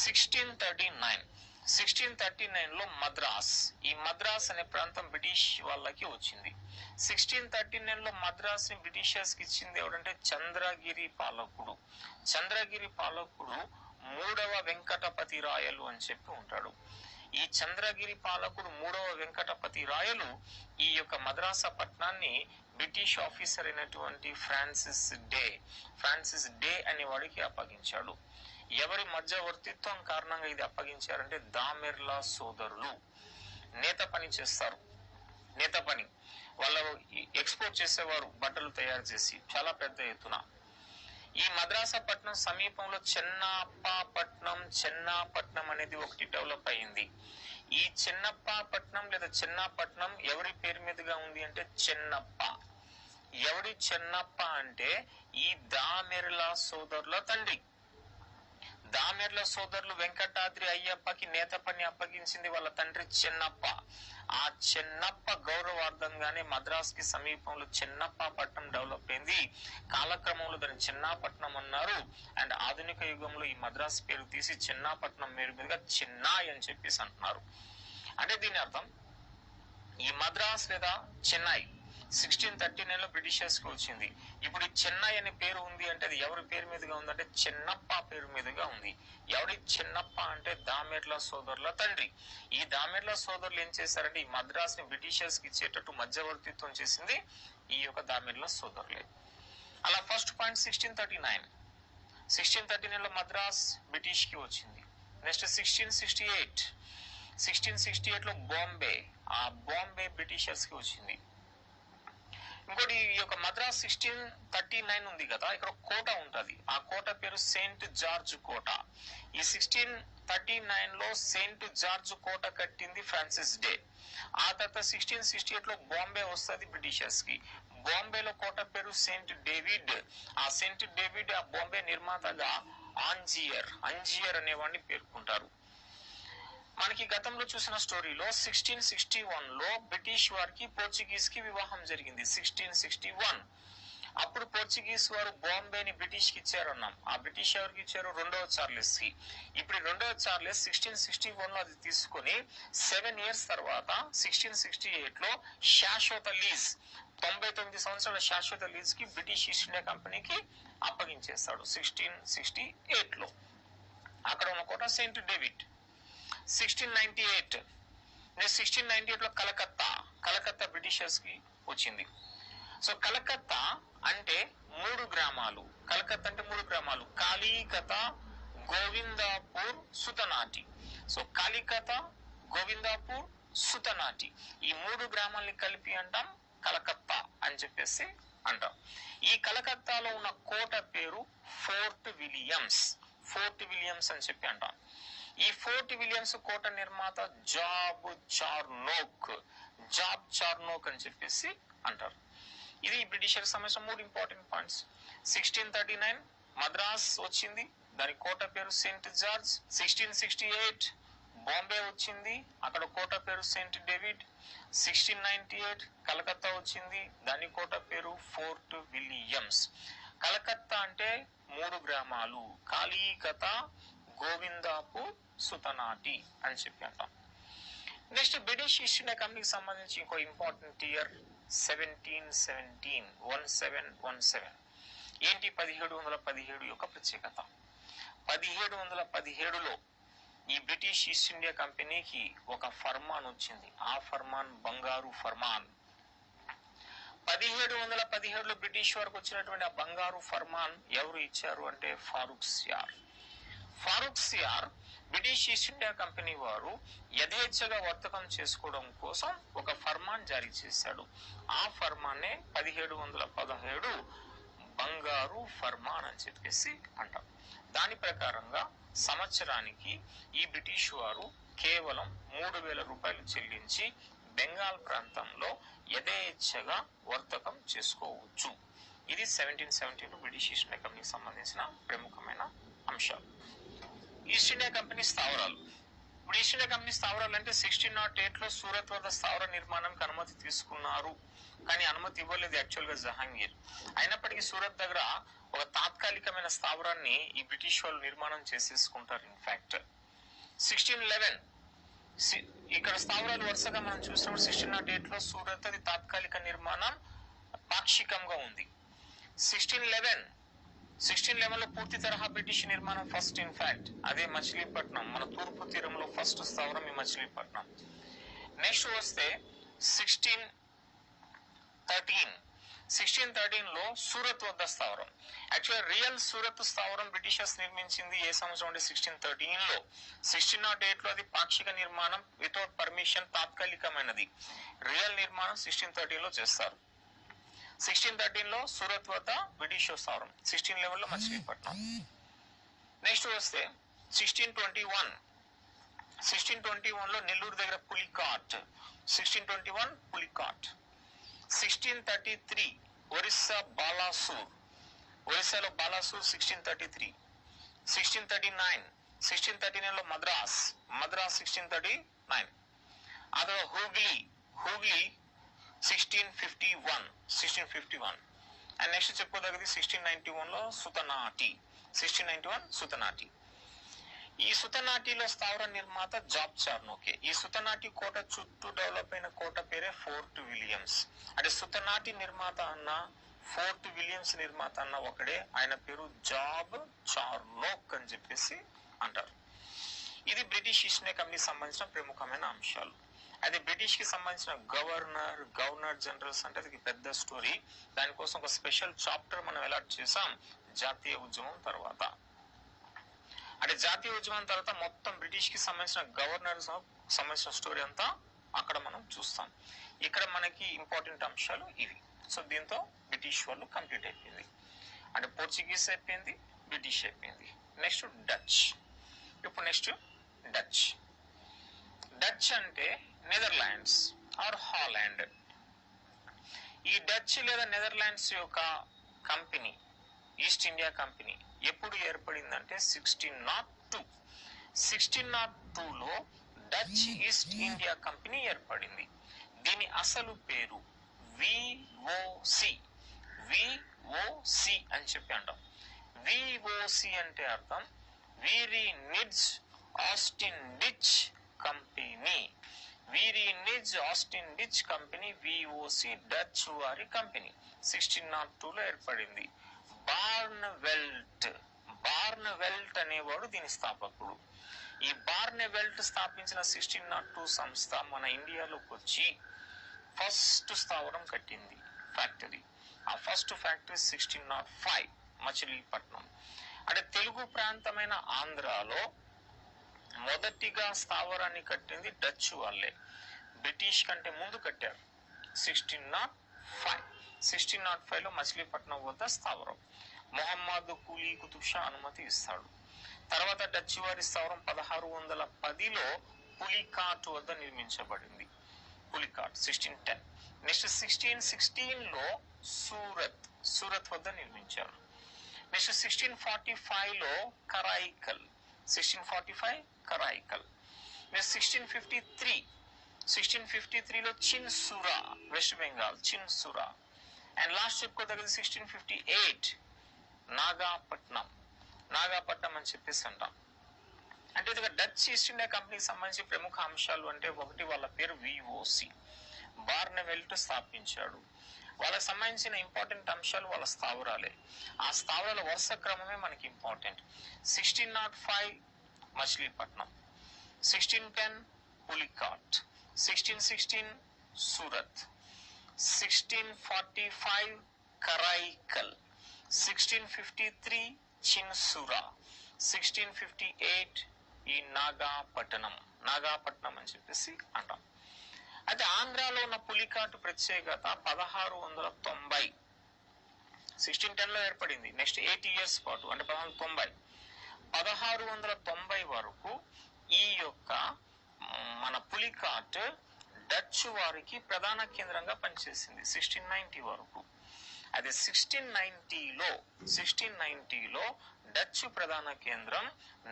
1639లో ఈ మద్రాస్ అనే ప్రాంతం బ్రిటిష్ వాళ్ళకి వచ్చింది. 1639లో మద్రాస్ ని బ్రిటిషర్స్ కి ఇచ్చింది ఎవరంటే చంద్రగిరి పాలకుడు 3వ వెంకటపతి రాయలు అని చెప్పి ఉంటాడు. ఈ చంద్రగిరి పాలకుడు 3వ వెంకటపతి రాయలు ఈ యొక్క మద్రాసా పట్టణాన్ని బ్రిటిష్ ఆఫీసర్ అయినటువంటి ఫ్రాన్సిస్ డే అనే వాడికి అప్పగించాడు. ఎవరి మధ్యవర్తిత్వం కారణంగా ఇది అప్పగించారంటే దామెర్లా సోదరులు. నేత పని చేస్తారు. నేత పని వాళ్ళు ఎక్స్పోర్ట్ చేసేవారు బట్టలు తయారు చేసి చాలా పెద్ద ఎత్తున. ఈ మద్రాసపట్నం సమీపంలో చెన్నాపట్నం అనేది ఒకటి డెవలప్ అయింది. ఈ చిన్నప్పపట్నం లేదా చిన్నపట్నం ఎవరి పేరు మీదుగా ఉంది అంటే చెన్నప్ప. ఎవరి చెన్నప్ప అంటే ఈ దామెర్ల సోదరుల తండ్రి. దామెర్ల సోదరులు వెంకటాద్రి అయ్యప్పకి నేత పని అప్పగించింది వాళ్ళ తండ్రి చెన్నప్ప. ఆ చెన్నప్ప గౌరవార్థంగానే మద్రాస్ కి సమీపంలో చెన్నప్పపట్నం డెవలప్ అయింది. కాలక్రమంలో దాన్ని చిన్నాపట్నం అన్నారు. అండ్ ఆధునిక యుగంలో ఈ మద్రాస్ పేరు తీసి చిన్నాపట్నం పేరు మీదుగా చెన్నై అని చెప్పేసి అంటున్నారు. అంటే దీని అర్థం ఈ మద్రాస్ లేదా చెన్నై 1639 లో బ్రిటిషర్స్ కి వచ్చింది. ఇప్పుడు ఈ చెన్నై అనే పేరు ఉంది అంటే అది ఎవరి పేరు మీదుగా ఉందంటే చెన్నప్ప పేరు మీదుగా ఉంది. ఎవరి చెన్నప్ప అంటే దామెర్ల సోదరుల తండ్రి. ఈ దామెర్ల సోదరులు ఏం చేశారంటే ఈ మద్రాస్ ని బ్రిటిషర్స్ కి ఇచ్చేటట్టు మధ్యవర్తిత్వం చేసింది ఈ యొక్క దామెర్ల సోదరులే. అలా ఫస్ట్ పాయింట్ 1639 లో మద్రాస్ బ్రిటిష్ కి వచ్చింది. నెక్స్ట్ 1668 లో బాంబే బ్రిటిషర్స్ కి వచ్చింది. ఇంకోటి ఈ యొక్క మద్రాస్ 1639 ఉంది కదా, ఇక్కడ కోట ఉంటది. ఆ కోట పేరు సెయింట్ జార్జ్ కోట. ఈ 1639 లో సెయింట్ జార్జ్ కోట కట్టింది ఫ్రాన్సిస్ డే. ఆ తర్వాత 1668 లో బాంబే వస్తుంది బ్రిటిషర్స్ కి. బాంబేలో కోట పేరు సెయింట్ డేవిడ్. ఆ సెయింట్ డేవిడ్ ఆ బాంబే నిర్మాతగా అంజియర్ అనేవాడిని పేర్కొంటారు. మనకి గతంలో చూసిన స్టోరీలో 1661 లో బ్రిటిష్ వారికి పోర్చుగీస్ కి వివాహం జరిగింది. 1661 అప్పుడు పోర్చుగీస్ వారు బాంబేని బ్రిటిష్ కి ఇచ్చారన్నాం. ఆ బ్రిటిష్ ఎవరికి ఇచ్చారు? రెండవ చార్లెస్ కి. ఇప్పుడు రెండవ చార్లెస్ 1661 లో అది తీసుకొని 7 years తర్వాత 1668 లో శాశ్వత లీజ్ 99 సంవత్సరాల శాశ్వత లీజ్ కి బ్రిటిష్ ఈస్ట్ ఇండియా కంపెనీకి అప్పగించేస్తాడు 1668 లో. అక్కడ ఉన్న కోట సెయింట్ డేవిడ్. 1698 లో కలకత్తా బ్రిటిషర్స్ కి వచ్చింది. సో కలకత్తా అంటే 3 గ్రామాలు. కలకత్తా అంటే 3 గ్రామాలు: కాళీకత, గోవిందాపూర్, సుతనాటి. సో కాళీకత, గోవిందాపూర్, సుతనాటి ఈ 3 గ్రామాలని కలిపి అంటాం కలకత్తా అని చెప్పేసి అంటాం. ఈ కలకత్తాలో ఉన్న కోట పేరు ఫోర్ట్ విలియమ్స్ అని చెప్పి అంటాం. ఈ ఫోర్ట్ విలియమ్స్ కోట నిర్మాత జాబ్ చార్నోక్ అని చెప్పేసి అంటారు. ఇది బ్రిటిషర్ సంబంధించిన 3 ఇంపార్టెంట్ పాయింట్స్. 1639 మద్రాస్ వచ్చింది, దాని కోట పేరు సెయింట్ జార్జ్. 1668 బాంబే వచ్చింది, అక్కడ కోట పేరు సెయింట్ డేవిడ్. 1698 కలకత్తా వచ్చింది, దాని కోట పేరు ఫోర్ట్ విలియమ్స్. కలకత్తా అంటే 3 గ్రామాలు: కాళీకత, గోవిందాపూర్, సుతనాటి అని చెప్పి అంటాం. నెక్స్ట్ బ్రిటిష్ ఈస్ట్ ఇండియా కంపెనీకి సంబంధించి ఇంకో ఇంపార్టెంట్ ఇయర్ 1717. ఏంటి 1717 యొక్క ప్రత్యేకత? 1717లో ఈ బ్రిటిష్ ఈస్ట్ ఇండియా కంపెనీకి ఒక ఫర్మాన్ వచ్చింది. ఆ ఫర్మాన్ బంగారు ఫర్మాన్. 1717లో బ్రిటిష్ వారికి వచ్చినటువంటి ఆ బంగారు ఫర్మాన్ ఎవరు ఇచ్చారు అంటే Farrukhsiyar British East India Company వారు యథేచ్ఛగా వర్తకం చేసుకోవడం కోసం ఒక ఫర్మాన్ జారీ చేశాడు. ఆ ఫర్మాన్నే 1717 బంగారు ఫర్మాన్ అని చెప్పేసి అంటాం. దాని ప్రకారంగా సంవత్సరానికి ఈ బ్రిటిష్ వారు కేవలం 3000 రూపాయలు చెల్లించి బెంగాల్ ప్రాంతంలో యథేచ్ఛగా వర్తకం చేసుకోవచ్చు. ఇది 1717 బ్రిటిష్ ఈస్ట్ ఇండియా కంపెనీకి సంబంధించిన ప్రముఖమైన అంశాలు. ఈస్ట్ ఇండియా కంపెనీ స్థావరాలు. ఇప్పుడు ఈస్ట్ ఇండియా కంపెనీ స్థావరాలు అంటే 1608 లో సూరత్ వద్ద స్థావర నిర్మాణానికి అనుమతి తీసుకున్నారు, కానీ అనుమతి ఇవ్వలేదు యాక్చువల్ గా జహాంగీర్. అయినప్పటికీ సూరత్ దగ్గర ఒక తాత్కాలికమైన స్థావరాన్ని ఈ బ్రిటిష్ వాళ్ళు నిర్మాణం చేసేసుకుంటారు. ఇన్ఫాక్ట్ 1611 ఇక్కడ స్థావరాలు వరుసగా మనం చూసినప్పుడు 1608 లో సూరత్ అది తాత్కాలిక నిర్మాణం పాక్షికంగా ఉంది. 1611 లో పూర్తి తరహా బ్రిటిష్ నిర్మాణం ఫస్ట్. ఇన్ఫాక్ట్ అదే మచిలీపట్నం, మన తూర్పు తీరంలో ఫస్ట్ స్థావరం ఈ మచిలీపట్నం. నెక్స్ట్ వస్తే 1613 1613 లో సూరత్ వద్ద స్థావరం. యాక్చువల్ రియల్ సూరత్ స్థావరం బ్రిటిషర్స్ నిర్మించింది ఏ సంవత్సరం అంటే 1613 లో. 1608 లో అది పాక్షిక నిర్మాణం, వితౌట్ పర్మిషన్, తాత్కాలికమైనది. రియల్ నిర్మాణం 1613 లో చేస్తారు. 1613 లో సూరత్ వద్ద బ్రిటిష్ స్థావరం, 1611 లో మచిలీపట్నం. నెక్స్ట్ వస్తే 1621 లో నెల్లూరు దగ్గర పులికాట్, 1621 పులికాట్. 1633 ఒరిస్సా బాలాసూర్, ఒరిస్సాలో బాలాసూర్ 1633. 1639 లో మద్రాస్ 1639. ఆ తర్వాత హూగ్లీ 1651. అండ్ నెక్స్ట్ చెప్పుకోదగ్గది 1691 లో సుతనాటి, 1691 సుతనాటి. ఈ సుతనాటిలో స్థావర నిర్మాత జాబ్ చార్నోకే. ఈ సుతనాటి కోట చుట్టూ డెవలప్ అయిన కోట పేరే ఫోర్ట్ విలియమ్స్. అంటే సుతనాటి నిర్మాత అన్న, ఫోర్ట్ విలియమ్స్ నిర్మాత అన్న ఒకడే. ఆయన పేరు జాబ్ చార్నోక్ అని చెప్పేసి అంటారు. ఇది బ్రిటిష్ ఈస్ట్ ఇండియా కంపెనీకి సంబంధించిన ప్రముఖమైన అంశాలు. అది బ్రిటిష్ కి సంబంధించిన గవర్నర్ జనరల్స్ అంటే అది పెద్ద స్టోరీ. దానికోసం ఒక స్పెషల్ చాప్టర్ మనం అలాట్ చేసాం జాతీయ ఉద్యమం తర్వాత. అంటే జాతీయ ఉద్యమం తర్వాత మొత్తం బ్రిటిష్ కి సంబంధించిన గవర్నర్స్ సంబంధించిన స్టోరీ అంతా అక్కడ మనం చూస్తాం. ఇక్కడ మనకి ఇంపార్టెంట్ అంశాలు ఇవి. సో దీంతో బ్రిటిష్ వాళ్ళు కంప్లీట్ అయిపోయింది. అంటే పోర్చుగీస్ అయిపోయింది, బ్రిటిష్ అయిపోయింది. Next Dutch. ఇప్పుడు నెక్స్ట్ డచ్ అంటే నెదర్లాండ్స్ ఆర్ హాలాండ్. ఈ డచ్ లేదా నెదర్లాండ్స్ యొక్క కంపెనీ, ఈస్ట్ ఇండియా కంపెనీ ఎప్పుడు ఏర్పడిందంటే 1602 లో డచ్ ఈస్ట్ ఇండియా కంపెనీ ఏర్పడింది. దీని అసలు పేరు విఓసి అని చెప్పి అంటాం. విఓసి అంటే అర్థం వీరి నిడ్జ్ ఆస్టిన్ డిచ్ కంపెనీ. విఓసి డచ్ వారి కంపెనీ 1602 లో ఏర్పడింది. బార్నవెల్ట్ అనేవాడు దీని స్థాపకుడు. ఈ బార్నవెల్ట్ స్థాపించిన 1602 సంస్థ మన ఇండియాలోకి వచ్చి ఫస్ట్ స్థావరం కట్టింది, ఫ్యాక్టరీ. ఆ ఫస్ట్ ఫ్యాక్టరీ 1605 మచిలీపట్నం. అంటే తెలుగు ప్రాంతమైన ఆంధ్రాలో మొదటిగా స్థావరాన్ని కట్టింది డచ్ వాళ్ళే. బ్రిటిష్ కంటే ముందు కట్టారు 1605 లో మచిలీపట్నం వద్ద స్థావరం. మొహమ్మద్ కులీ కుతుబ్ షా అనుమతి ఇస్తాడు. తర్వాత డచ్ వారి స్థావరం 1610 లో పులికాట్ వద్ద నిర్మించబడింది. పులికాట్ 1610. నెక్స్ట్ 1616 లో సూరత్ వద్ద నిర్మించారు. నెక్స్ట్ 1645 లో కరైకల్, 1645 కరైకల్. నెక్స్ట్ 1653 లో చిన్సురా, వెస్ట్ బెంగాల్ చిన్సురా. అండ్ లాస్ట్ చెప్పుకోదగ్గది 1658 నాగాపట్నం అని చెప్పేసి అంటాం. అంటే ఇది డచ్ ఈస్ట్ ఇండియా కంపెనీకి సంబంధించి ప్రముఖ అంశాలు అంటే ఒకటి వాళ్ళ పేరు విఓసి, బార్నవెల్ట్ స్థాపించాడు. వాళ్ళకి సంబంధించిన ఇంపార్టెంట్ అంశాలు వాళ్ళ స్థావరాలే. ఆ స్థావరాల వరుస క్రమమే మనకి ఇంపార్టెంట్. 1605 మచిలీపట్నం, 1610 పులికాట్, 1616 సూరత్, 1645 కరైకల్, 1653 చిన్సురా, 1658 ఈ నాగాపట్నం అని చెప్పేసి అంటాం. అయితే ఆంధ్రాలో ఉన్న పులికాటు ప్రత్యేకత 1690, 1610 లో ఏర్పడింది. నెక్స్ట్ 8 years పాటు అంటే 1690 వరకు ఈ యొక్క మన పులికాట్ డచ్ వారికి ప్రధాన కేంద్రంగా పనిచేసింది 1690 వరకు. అదే 1690లో డచ్ ప్రధాన కేంద్రం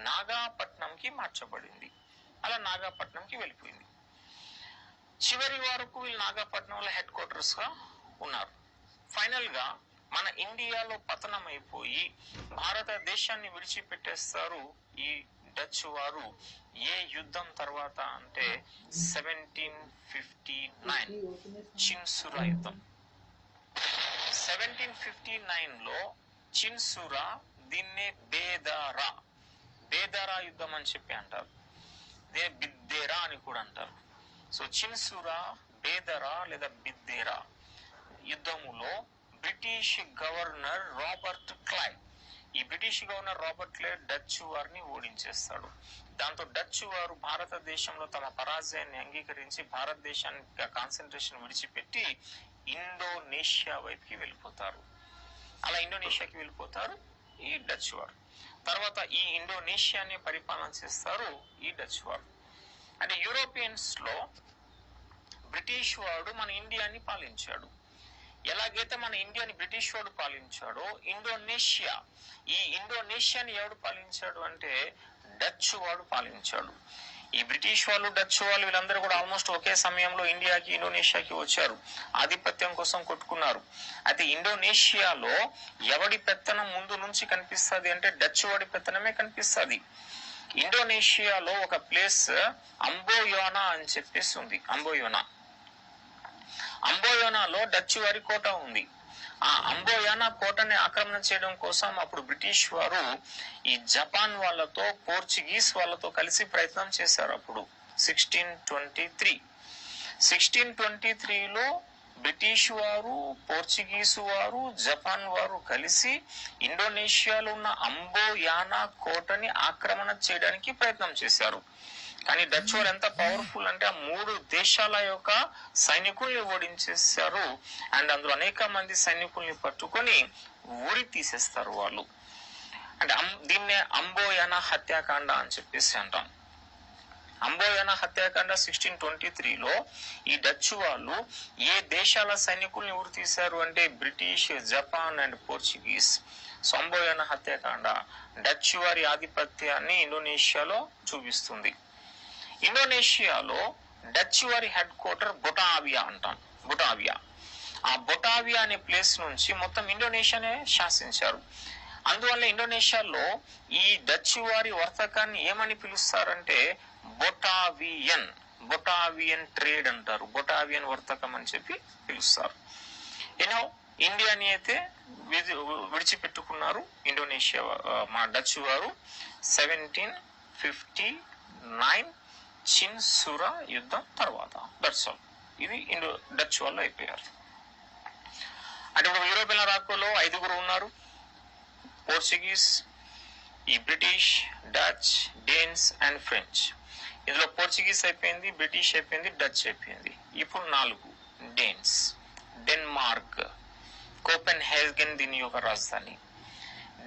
నాగాపట్నంకి మార్చబడింది. అలా నాగాపట్నంకి వెళ్ళిపోయింది. చివరి వరకు వీళ్ళు నాగాపట్నంలో హెడ్ క్వార్టర్స్ గా ఉన్నారు. ఫైనల్ గా మన ఇండియాలో పతనం అయిపోయి భారతదేశాన్ని విడిచిపెట్టేస్తారు ఈ డచ్ వారు. ఏ యుద్ధం తర్వాత అంటే 1759 చిన్సురా యుద్ధం. 1759 లో చిన్సురా, దీన్నే బేదారా యుద్ధం అని చెప్పి అంటారు. బిద్దేరా అని కూడా అంటారు. సో చిన్సురా, బేదరా లేదా బిద్దేరా యుద్ధములో బ్రిటిష్ గవర్నర్ రాబర్ట్ క్లైవ్. ఈ British governor Robert Clive Dutch వారిని ఓడించేస్తాడు. దాంతో డచ్ వారు భారతదేశంలో తమ పరాజయాన్ని అంగీకరించి భారతదేశానికి కాన్సన్ట్రేషన్ విడిచిపెట్టి ఇండోనేషియా వైపుకి వెళ్ళిపోతారు. అలా ఇండోనేషియాకి వెళ్ళిపోతారు ఈ డచ్ వారు. తర్వాత ఈ ఇండోనేషియాని పరిపాలన చేస్తారు ఈ డచ్ వారు. అంటే యూరోపియన్స్ లో బ్రిటిష్ వాడు మన ఇండియాని పాలించాడు. ఎలాగైతే మన ఇండియాని బ్రిటిష్ వాడు పాలించాడో ఈ ఇండోనేషియాని ఎవడు పాలించాడు అంటే డచ్ వాడు పాలించాడు. ఈ బ్రిటిష్ వాళ్ళు డచ్ వాళ్ళు వీళ్ళందరూ కూడా ఆల్మోస్ట్ ఒకే సమయంలో ఇండియాకి ఇండోనేషియాకి వచ్చారు. ఆధిపత్యం కోసం కొట్టుకున్నారు. అయితే ఇండోనేషియాలో ఎవడి పెత్తనం ముందు నుంచి కనిపిస్తుంది అంటే డచ్ వాడి పెత్తనమే కనిపిస్తుంది. ఇండోనేషియాలో ఒక ప్లేస్ అంబోయోనా అని చెప్పేసి ఉంది. అంబోయోనాలో డచ్ వారి కోట ఉంది. ఆ అంబోయానా కోటని ఆక్రమణ చేయడం కోసం అప్పుడు బ్రిటిష్ వారు ఈ జపాన్ వాళ్ళతో పోర్చుగీస్ వాళ్ళతో కలిసి ప్రయత్నం చేశారు. అప్పుడు 1623లో బ్రిటిష్ వారు, పోర్చుగీసు వారు, జపాన్ వారు కలిసి ఇండోనేషియాలో ఉన్న అంబోయానా కోటని ఆక్రమణ చేయడానికి ప్రయత్నం చేశారు. కానీ డచ్ వారు ఎంత పవర్ఫుల్ అంటే ఆ 3 దేశాల యొక్క సైనికుల్ని ఓడించేశారు. అండ్ అందులో అనేక మంది సైనికుల్ని పట్టుకొని ఊరి తీసేస్తారు వాళ్ళు. అంటే దీన్నే అంబోయానా హత్యాకాండ అని చెప్పేసి అంటాం. అంబోయానా హత్యాకాండ 1623లో ఈ డచ్ వాళ్ళు ఏ దేశాల సైనికుల్ని ఊరి తీశారు అంటే British, Japan and Portuguese. So Amboyna హత్యాకాండ డచ్ వారి ఆధిపత్యాన్ని ఇండోనేషియాలో చూపిస్తుంది. ఇండోనేషియాలో డచ్ వారి హెడ్ క్వార్టర్ బొటావియా అంటాం. ఆ బొటావియా అనే ప్లేస్ నుంచి మొత్తం ఇండోనేషియానే శాసించారు. అందువల్ల ఇండోనేషియాలో ఈ డచ్ వారి వర్తకాన్ని ఏమని పిలుస్తారంటే బొటావియన్ ట్రేడ్ అంటారు. బొటావియన్ వర్తకం అని చెప్పి పిలుస్తారు. ఇండియాని అయితే విడిచిపెట్టుకున్నారు ఇండోనేషియా మన డచ్ వారు 1759 చిన్సురా యుద్ధం తర్వాత. That's all. ఇది డచ్ వాళ్ళు అయిపోయారు. అంటే ఇప్పుడు యూరోపియన్ రాకులో 5 ఉన్నారు. పోర్చుగీస్, ఈ బ్రిటిష్, డచ్, డేన్స్ అండ్ ఫ్రెంచ్. ఇందులో పోర్చుగీస్ అయిపోయింది, బ్రిటిష్ అయిపోయింది, డచ్ అయిపోయింది. ఇప్పుడు 4 డేన్స్. డెన్మార్క్, కోపెన్హేగన్ దీని యొక్క రాజధాని.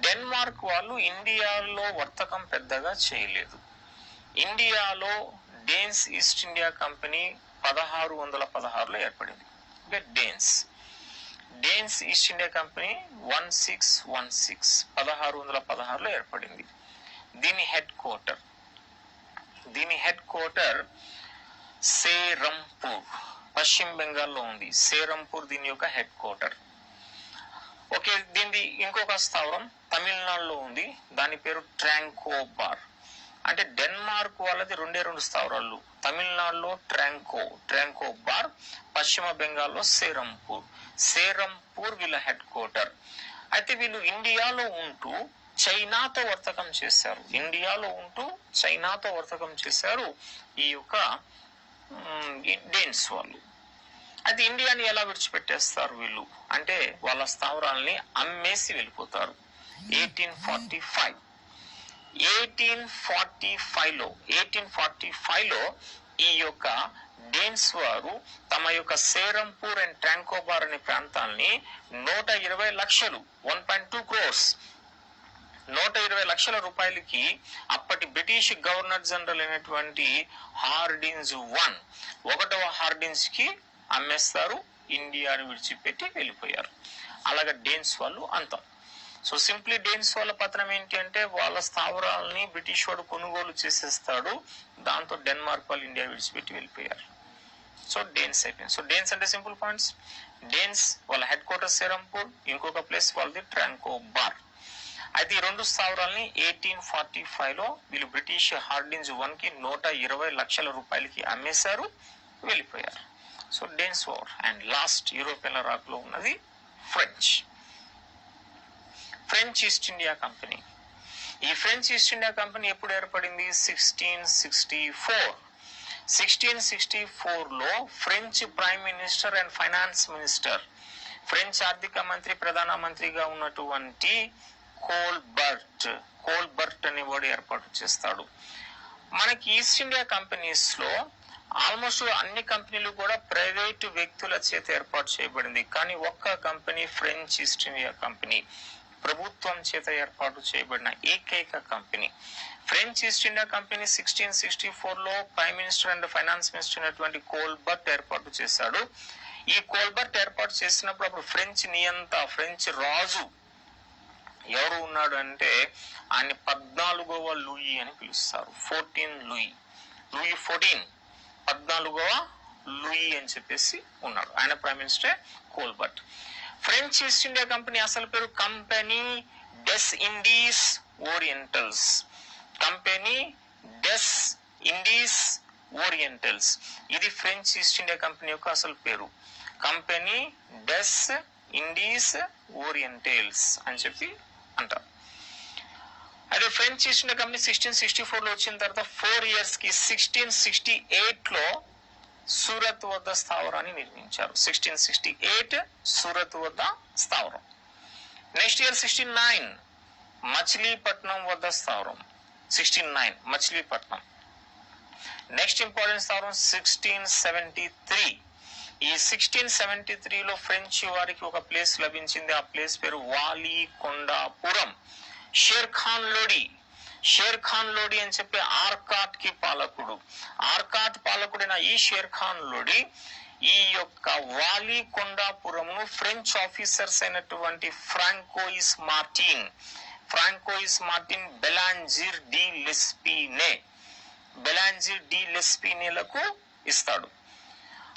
డెన్మార్క్ వాళ్ళు ఇండియాలో వర్తకం పెద్దగా చేయలేదు. ఇండియాలో డేన్స్ ఈస్ట్ ఇండియా కంపెనీ 1616లో ఏర్పడింది. డేన్స్ ఈస్ట్ ఇండియా కంపెనీ 1616లో ఏర్పడింది. దీని హెడ్ క్వార్టర్ సేరంపూర్, పశ్చిమ బెంగాల్లో ఉంది. సేరంపూర్ దీని యొక్క హెడ్ క్వార్టర్. ఓకే, దీని ఇంకొక స్థావరం తమిళనాడులో ఉంది. దాని పేరు ట్రాంకోబార్. అంటే డెన్మార్క్ వాళ్ళది 2 స్థావరాలు. తమిళనాడులో ట్రాంకోబార్, పశ్చిమ బెంగాల్లో సేరంపూర్ వీళ్ళ హెడ్ క్వార్టర్. అయితే వీళ్ళు ఇండియాలో ఉంటూ చైనాతో వర్తకం చేశారు ఈ యొక్క డేన్స్ వాళ్ళు. అయితే ఇండియాని ఎలా విడిచిపెట్టేస్తారు వీళ్ళు అంటే వాళ్ళ స్థావరాలని అమ్మేసి వెళ్ళిపోతారు. 1845లో ఈ యొక్క డేన్స్ వారు తమ యొక్క సేరంపూర్ అండ్ ట్రాంకోబార్ అనే ప్రాంతాలని 120 లక్షలు 1.2 crores 120 లక్షల రూపాయలకి అప్పటి బ్రిటిష్ గవర్నర్ జనరల్ అయినటువంటి హార్డిన్స్ 1వ హార్డిన్స్ కి అమ్మేస్తారు. ఇండియాని విడిచిపెట్టి వెళ్ళిపోయారు. అలాగా డేన్స్ వాళ్ళు అంతం. సో సింప్లీ డేన్స్ వాళ్ళ పతనం ఏంటి అంటే వాళ్ళ స్థావరాలని బ్రిటిష్ వాడు కొనుగోలు చేసేస్తాడు. దాంతో డెన్మార్క్ వాళ్ళు ఇండియా విడిచిపెట్టి వెళ్ళిపోయారు. సో డేన్స్ అయిపోయింది. సో డేన్స్ అంటే సింపుల్ పాయింట్స్. డేన్స్ వాళ్ళ హెడ్ క్వార్టర్ సేరంపూర్, ఇంకొక ప్లేస్ వాళ్ళది ట్రాంకోబార్. అయితే ఈ 2 స్థావరాలని 1845లో వీళ్ళు బ్రిటిష్ హార్డిన్స్ 1కి 120 లక్షల రూపాయలకి అమ్మేశారు, వెళ్ళిపోయారు. సో డేన్స్ వార్. అండ్ లాస్ట్ యూరోపియన్ రాక్ లో ఉన్నది ఫ్రెంచ్ ఈస్ట్ ఇండియా కంపెనీ. ఈ ఫ్రెంచ్ ఈస్ట్ ఇండియా కంపెనీ ఎప్పుడు ఏర్పడింది? 1664లో French prime minister and finance minister French ఆర్థిక మంత్రి ప్రధానమంత్రిగా ఉన్నటువంటి కోల్బర్ట్ అనేవాడు ఏర్పాటు చేస్తాడు. మనకి ఈస్ట్ ఇండియా కంపెనీస్ లో ఆల్మోస్ట్ అన్ని కంపెనీలు కూడా ప్రైవేటు వ్యక్తుల చేత ఏర్పాటు చేయబడింది. కానీ ఒక్క company French East India company ప్రభుత్వం చేత ఏర్పాటు చేయబడిన ఏకైక company. French East India company 1664 లో prime minister and finance minister అయినటువంటి కోల్బర్ట్ ఏర్పాటు చేశాడు. ఈ కోల్బర్ట్ ఏర్పాటు చేసినప్పుడు అప్పుడు ఫ్రెంచ్ రాజు ఎవరు ఉన్నాడు అంటే ఆయన 14వ లూయి అని పిలుస్తారు. 14వ లూయి అని చెప్పేసి ఉన్నాడు. ఆయన prime minister Colbert. French East India company అసలు పేరు కంపెనీ డెస్ ఇండీస్ ఓరియంటల్స్. ఇది ఫ్రెంచ్ ఈస్ట్ ఇండియా కంపెనీ యొక్క అసలు పేరు. కంపెనీ డెస్ ఇండీస్ ఓరియంటల్స్ అని చెప్పి అంటారు. అదే ఫ్రెంచ్ ఈస్ట్ ఇండియా కంపెనీ 1664 లో వచ్చిన తర్వాత 4 years కి 1668 లో సూరత్ వద్ద స్థావరాన్ని నిర్మించారు. 1668 సూరత్ వద్ద స్థావరం. నెక్స్ట్ ఇయర్ 69 మచిలీపట్నం వద్ద స్థావరం. 69 మచిలీపట్నం. నెక్స్ట్ ఇంపార్టెంట్ స్థావరం 1673. ఈ 1673 లో ఫ్రెంచ్ వారికి ఒక ప్లేస్ లభించింది. ఆ ప్లేస్ పేరు వాలీకొండాపురం. షేర్ ఖాన్ లోడి అని చెప్పి ఆర్కాట్ పాలకుడైన ఈ షేర్ ఖాన్ లోడి ఈ యొక్క వాలీకొండాపురంను ఫ్రెంచ్ ఆఫీసర్స్ అయినటువంటి ఫ్రాంకోయిస్ మార్టిన్ బెలాంజిర్ డి లెస్పీనేలకు ఇస్తాడు.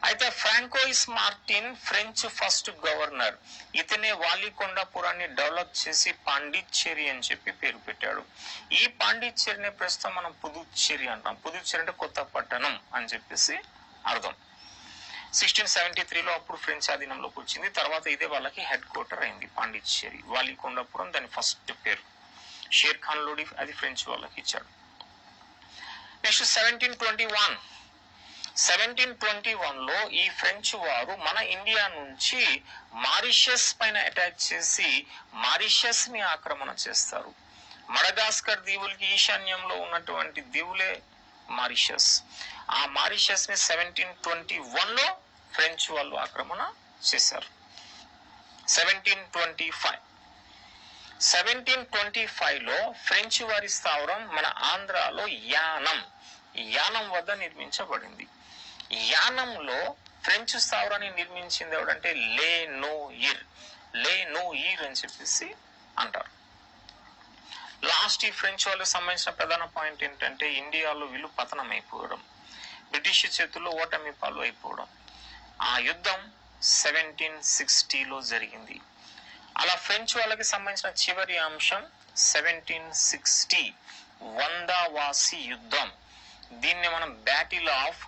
అయితే François Martin French first governor. ఇతనే వాలీకొండాపురాన్ని డెవలప్ చేసి పాండిచ్చేరి అని చెప్పి పేరు పెట్టాడు. ఈ పాండిచ్చేరిని ప్రస్తుతం మనం పుదుచ్చేరి అంటాం. పుదుచ్చేరి అంటే కొత్త పట్టణం అని చెప్పేసి అర్థం. 1673 లో అప్పుడు ఫ్రెంచ్ ఆధీనంలోకి వచ్చింది. తర్వాత ఇదే వాళ్ళకి హెడ్ క్వార్టర్ అయింది పాండిచ్చేరి. వాలీకొండాపురం దాని ఫస్ట్ పేరు. షేర్ ఖాన్ లోడి అది ఫ్రెంచ్ వాళ్ళకి ఇచ్చాడు. నెక్స్ట్ 1721 లో ఈ ఫ్రెంచ్ వారు మన ఇండియా నుంచి మారిషస్ పైన అటాక్ చేసి మారిషస్ ని ఆక్రమణ చేస్తారు. మడగాస్కర్ దీవులకి ఈశాన్యంలో ఉన్నటువంటి దీవులే మారిషస్. ఆ మారిషస్ ని 1721 లో ఫ్రెంచ్ వాళ్ళు ఆక్రమణ చేశారు. 1725 లో ఫ్రెంచ్ వారి స్థావరం మన ఆంధ్రాలో యానం వద్ద నిర్మించబడింది. యానంలో ఫ్రెంచ్ స్థావరాన్ని నిర్మించింది ఎవడంటే లేనోయిర్ అని చెప్పేసి అంటారు. లాస్ట్ ఈ ఫ్రెంచ్ వాళ్ళకి సంబంధించిన ప్రధాన పాయింట్ ఏంటంటే ఇండియాలో వీళ్ళు పతనం అయిపోవడం, బ్రిటిష్ చేతుల్లో ఓటమి పాలు అయిపోవడం. ఆ యుద్ధం 1760 లో జరిగింది. అలా ఫ్రెంచ్ వాళ్ళకి సంబంధించిన చివరి అంశం 1760 వందవాసి యుద్ధం. దీన్ని మనం బ్యాటిల్ ఆఫ్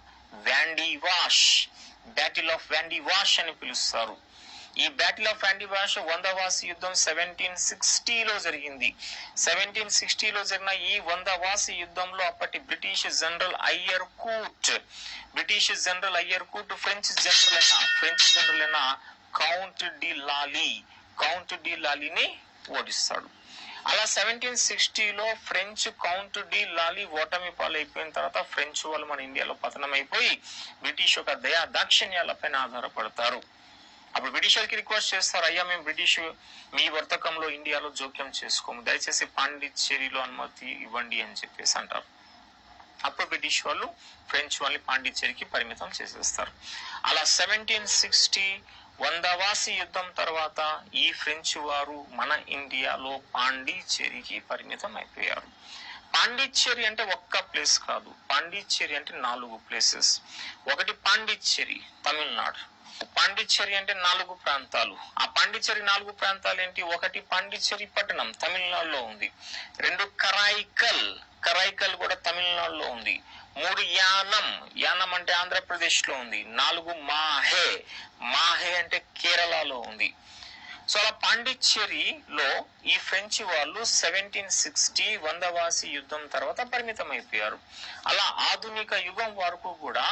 వ్యాండివాష్ అని పిలుస్తారు. ఈ బ్యాటిల్ ఆఫ్ వ్యాండివాష్ వందవాసి యుద్ధం 1760 లో జరిగింది. 1760 లో జరిగిన ఈ వందవాసి యుద్ధంలో అప్పటి British general Eyre Coote French general అయిన కౌంట్ డి లాలీని ఓడిస్తాడు. అలా 1760 లో ఫ్రెంచ్ కౌంట్ డి లాలీ ఓటమి పాలైపోయిన తర్వాత ఫ్రెంచ్ వాళ్ళు మన ఇండియాలో పతనం అయిపోయి బ్రిటిష్ యొక్క దయా దాక్షిణ్యాల పైన ఆధారపడతారు. అప్పుడు బ్రిటిష్ వాళ్ళకి రిక్వెస్ట్ చేస్తారు, అయ్యా మేము బ్రిటిష్ మీ వర్తకంలో ఇండియాలో జోక్యం చేసుకోము, దయచేసి పాండిచ్చేరిలో అనుమతి ఇవ్వండి అని చెప్పేసి అంటారు. అప్పుడు బ్రిటిష్ వాళ్ళు ఫ్రెంచ్ వాళ్ళని పాండిచ్చేరికి పరిమితం చేసేస్తారు. అలా 1760 వందవాసి యుద్ధం తర్వాత ఈ ఫ్రెంచ్ వారు మన ఇండియాలో పాండిచ్చేరికి పరిమితం అయిపోయారు. పాండిచ్చేరి అంటే ఒక్క ప్లేస్ కాదు, పాండిచ్చేరి అంటే 4 ప్లేసెస్. ఒకటి పాండిచ్చేరి తమిళనాడు. పాండిచ్చేరి అంటే 4 ప్రాంతాలు. ఆ పాండిచ్చేరి 4 ప్రాంతాలు ఏంటి? ఒకటి పాండిచ్చేరి పట్టణం తమిళనాడులో ఉంది. 2 కరైకల్ కూడా తమిళనాడులో ఉంది. 3 యానం అంటే ఆంధ్రప్రదేశ్ లో ఉంది. 4 మాహే అంటే కేరళలో ఉంది. సో అలా పాండిచ్చేరిలో ఈ ఫ్రెంచ్ వాళ్ళు 1760 వందవాసి యుద్ధం తర్వాత పరిమితం అయిపోయారు. అలా ఆధునిక యుగం వరకు కూడా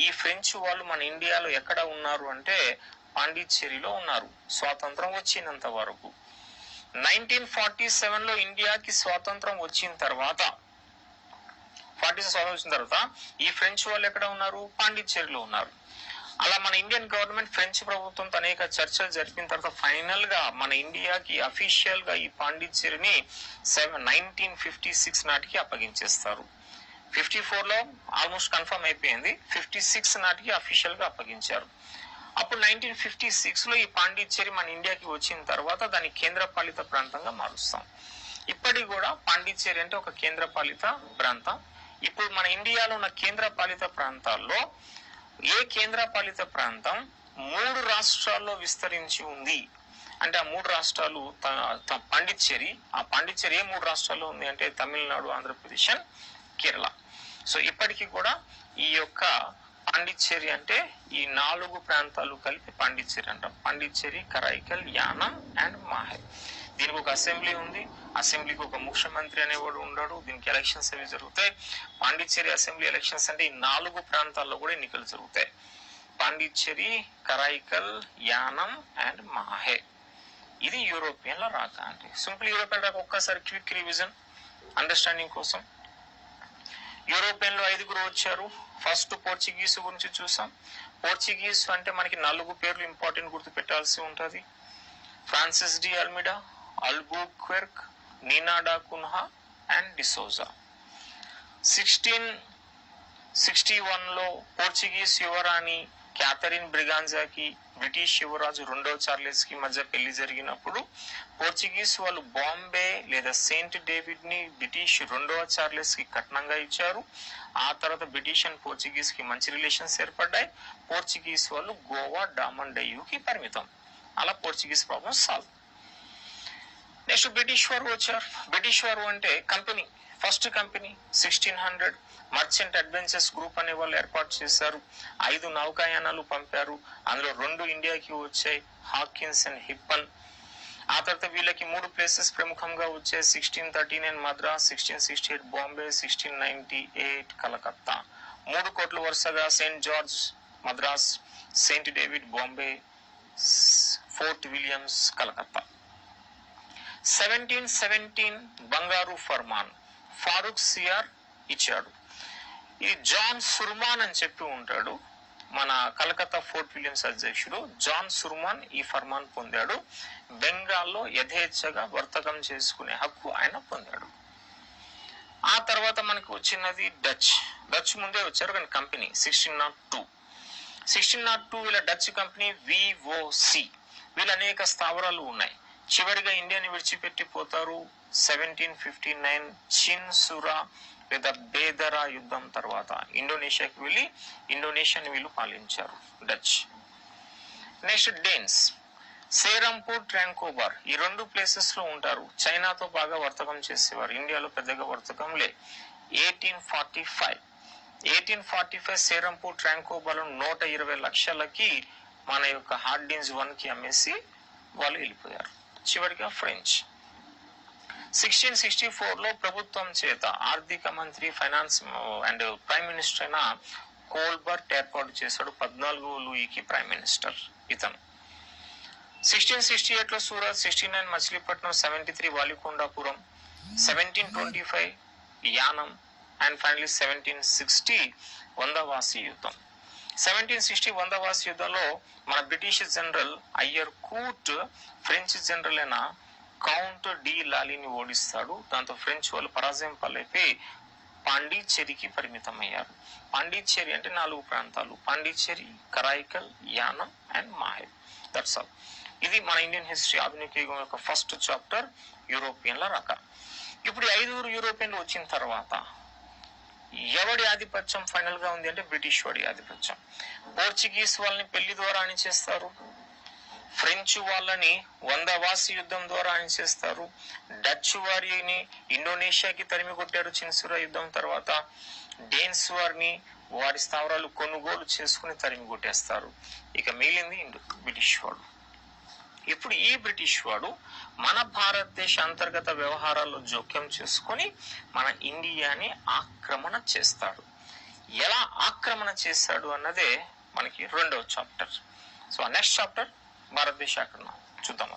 ఈ ఫ్రెంచ్ వాళ్ళు మన ఇండియాలో ఎక్కడ ఉన్నారు అంటే పాండిచ్చేరిలో ఉన్నారు స్వాతంత్రం వచ్చినంత వరకు. 1947లో ఇండియాకి స్వాతంత్రం వచ్చిన తర్వాత ఈ ఫ్రెంచ్ వాళ్ళు ఎక్కడ ఉన్నారు? పాండిచ్చేరిలో ఉన్నారు. అలా మన ఇండియన్ గవర్నమెంట్ ఫ్రెంచ్ ప్రభుత్వంతో అనేక చర్చలు జరిపిన తర్వాత ఫైనల్ గా మన ఇండియాకి అఫీషియల్ గా ఈ పాండిచ్చేరిని 1956 నాటికి అప్పగించేస్తారు. 54లో ఆల్మోస్ట్ కన్ఫర్మ్ అయిపోయింది, 56 నాటికి అఫీషియల్ గా అప్పగించారు. అప్పుడు 1956లో ఈ పాండిచ్చేరి మన ఇండియాకి వచ్చిన తర్వాత దాన్ని కేంద్రపాలిత ప్రాంతంగా మారుస్తాం. ఇప్పటికి కూడా పాండిచ్చేరి అంటే ఒక కేంద్రపాలిత ప్రాంతం. ఇప్పుడు మన ఇండియాలో ఉన్న కేంద్రపాలిత ప్రాంతాల్లో ఏ కేంద్రపాలిత ప్రాంతం 3 రాష్ట్రాల్లో విస్తరించి ఉంది అంటే ఆ 3 రాష్ట్రాలు పాండిచ్చేరి. ఆ పాండిచ్చేరి ఏ 3 రాష్ట్రాల్లో ఉంది అంటే తమిళనాడు, ఆంధ్రప్రదేశ్ అండ్ కేరళ. సో ఇప్పటికీ కూడా ఈ యొక్క పాండిచ్చేరి అంటే ఈ 4 ప్రాంతాలు కలిపి పాండిచ్చేరి అంటాం. పాండిచ్చేరి, కరైకల్, యానం అండ్ మాహే. దీనికి ఒక అసెంబ్లీ ఉంది, అసెంబ్లీకి ఒక ముఖ్యమంత్రి అనేవాడు ఉన్నాడు, దీనికి ఎలక్షన్స్ అవి జరుగుతాయి. పాండిచ్చేరి అసెంబ్లీ ఎలక్షన్స్ అంటే ఈ 4 ప్రాంతాల్లో కూడా ఎన్నికలు జరుగుతాయి. పాండిచ్చేరి, కరైకల్, యానం అండ్ మాహే. ఇది యూరోపియన్ల రాక. అంటే సింపుల్ యూరోపియన్ రాక ఒక్కసారి క్విక్ రివిజన్ అండర్స్టాండింగ్ కోసం. యూరోపియన్లు 5 వచ్చారు. ఫస్ట్ పోర్చుగీస్ గురించి చూసాం. పోర్చుగీస్ అంటే మనకి 4 పేర్లు ఇంపార్టెంట్ గుర్తు పెట్టాల్సి ఉంటది. Francis de Almeida, అల్బుక్వెర్క్, Neena da Cunha and D'Souza. 1661లో Portuguese యువరాణి క్యాథరిన్ బ్రిగాంజాకి బ్రిటిష్ యువరాజు 2వ చార్లెస్ కి మధ్య పెళ్లి జరిగినప్పుడు పోర్చుగీస్ వాళ్ళు బాంబే లేదా సెయింట్ డేవిడ్ ని బ్రిటిష్ 2వ చార్లెస్ కి కట్నంగా ఇచ్చారు. ఆ తర్వాత బ్రిటిష్ అండ్ పోర్చుగీస్ కి మంచి రిలేషన్స్ ఏర్పడ్డాయి. పోర్చుగీస్ వాళ్ళు గోవా, డామన్ డయ్యూకి పరిమితం. అలా Portuguese problem solve. Next British వారు వచ్చారు. బ్రిటిష్ వారు అంటే company, first company 1600 merchant adventures group అనే వాళ్ళు ఏర్పాటు చేశారు. 5 నౌకాయానాలు పంపారు. అందులో 2 ఇండియాకి వచ్చాయి, హాకిన్స్ అండ్ హిప్పన్. ఆ తర్వాత వీళ్ళకి 3 ప్లేసెస్ ప్రముఖంగా వచ్చాయి. 1639 మద్రాస్, 1668 బాంబే, 1698 కలకత్తా. 3 కోట్లు వరుసగా Saint George Madras, Saint David Bombay, fort Williams Calcutta. 1717 బంగారు ఫర్మాన్ ఫారూక్ సియార్ ఇచ్చాడు. ఇది జాన్ సుర్మాన్ అని చెప్పి ఉంటాడు. మన కలకత్తా ఫోర్ట్ విలియమ్స్ అధ్యక్షుడు జాన్ సుర్మాన్ ఈ ఫర్మాన్ పొందాడు. బెంగాల్లో యథేచ్ఛగా వర్తకం చేసుకునే హక్కు ఆయన పొందాడు. ఆ తర్వాత మనకు వచ్చినది డచ్ ముందే వచ్చారు కానీ కంపెనీ 1602 వీళ్ళ డచ్ కంపెనీ విఓసి. వీళ్ళ అనేక స్థావరాలు ఉన్నాయి. చివరిగా ఇండియాని విడిచిపెట్టిపోతారు 1759 చిన్సురా లేదా బేదరా యుద్ధం తర్వాత ఇండోనేషియాకి వెళ్ళి ఇండోనేషియాని వీళ్ళు పాలించారు డచ్. నెక్స్ట్ డేన్స్, సేరంపూర్, ట్రాంకోబార్ ఈ 2 ప్లేసెస్ లో ఉంటారు. చైనాతో బాగా వర్తకం చేసేవారు. ఇండియాలో పెద్దగా వర్తకం లే. 1845 సేరంపూర్, ట్రాంకోబార్ 120 లక్షలకి మన యొక్క హార్డిన్స్ 1 కి అమ్మేసి వాళ్ళు వెళ్ళిపోయారు. చివరిగా ఫ్రెంచ్ 1664లో ప్రభుత్వం చేత ఆర్థిక మంత్రి, ఫైనాన్స్ అండ్ ప్రైమ్ మినిస్టర్ అయిన కోల్బర్ట్ ఏర్పాటు చేశాడు. 14వ లూయికి ప్రైమ్ మినిస్టర్ ఇతను. 1668లో సూరత్, 69 మచిలీపట్నం, 73 వాలికొండాపురం, 1725 యానం అండ్ ఫైనలీ 1760 వందవాసి యుద్ధం. 1760 వందవాసి యుద్ధంలో మన British general Eyre Coote French general అయిన కౌంట్ డి లాలీని ఓడిస్తాడు. దాంతో ఫ్రెంచ్ వాళ్ళు పరాజయం పాలైపోయి పాండిచ్చేరికి పరిమితం అయ్యారు. పాండిచ్చేరి అంటే 4 ప్రాంతాలు, Pondicherry, Karaikal, Yanam and Mahe. That's all. ఇది మన ఇండియన్ హిస్టరీ ఆధునిక యుగం యొక్క ఫస్ట్ చాప్టర్, యూరోపియన్ల రక. ఇప్పుడు 5 యూరోపియన్లు వచ్చిన తర్వాత ఎవడి ఆధిపత్యం ఫైనల్ గా ఉంది అంటే బ్రిటిష్ వాడి ఆధిపత్యం. పోర్చుగీస్ వాళ్ళని పెళ్లి ద్వారా అణిచేస్తారు, ఫ్రెంచ్ వాళ్ళని వందవాసి యుద్ధం ద్వారా అణిచేస్తారు, డచ్ వారిని ఇండోనేషియాకి తరిమి కొట్టారు చిన్సురా యుద్ధం తర్వాత, డేన్స్ వారిని వారి స్థావరాలు కొనుగోలు చేసుకుని తరిమి కొట్టేస్తారు. ఇక మిగిలింది బ్రిటిష్ వాడు. ఇప్పుడు ఈ బ్రిటిష్ వాడు మన భారతదేశ అంతర్గత వ్యవహారాల్లో జోక్యం చేసుకుని మన ఇండియాని ఆక్రమణ చేస్తాడు. ఎలా ఆక్రమణ చేస్తాడు అన్నదే మనకి 2వ చాప్టర్. సో నెక్స్ట్ చాప్టర్ భారతదేశ ఆక్రమణ చూద్దాం.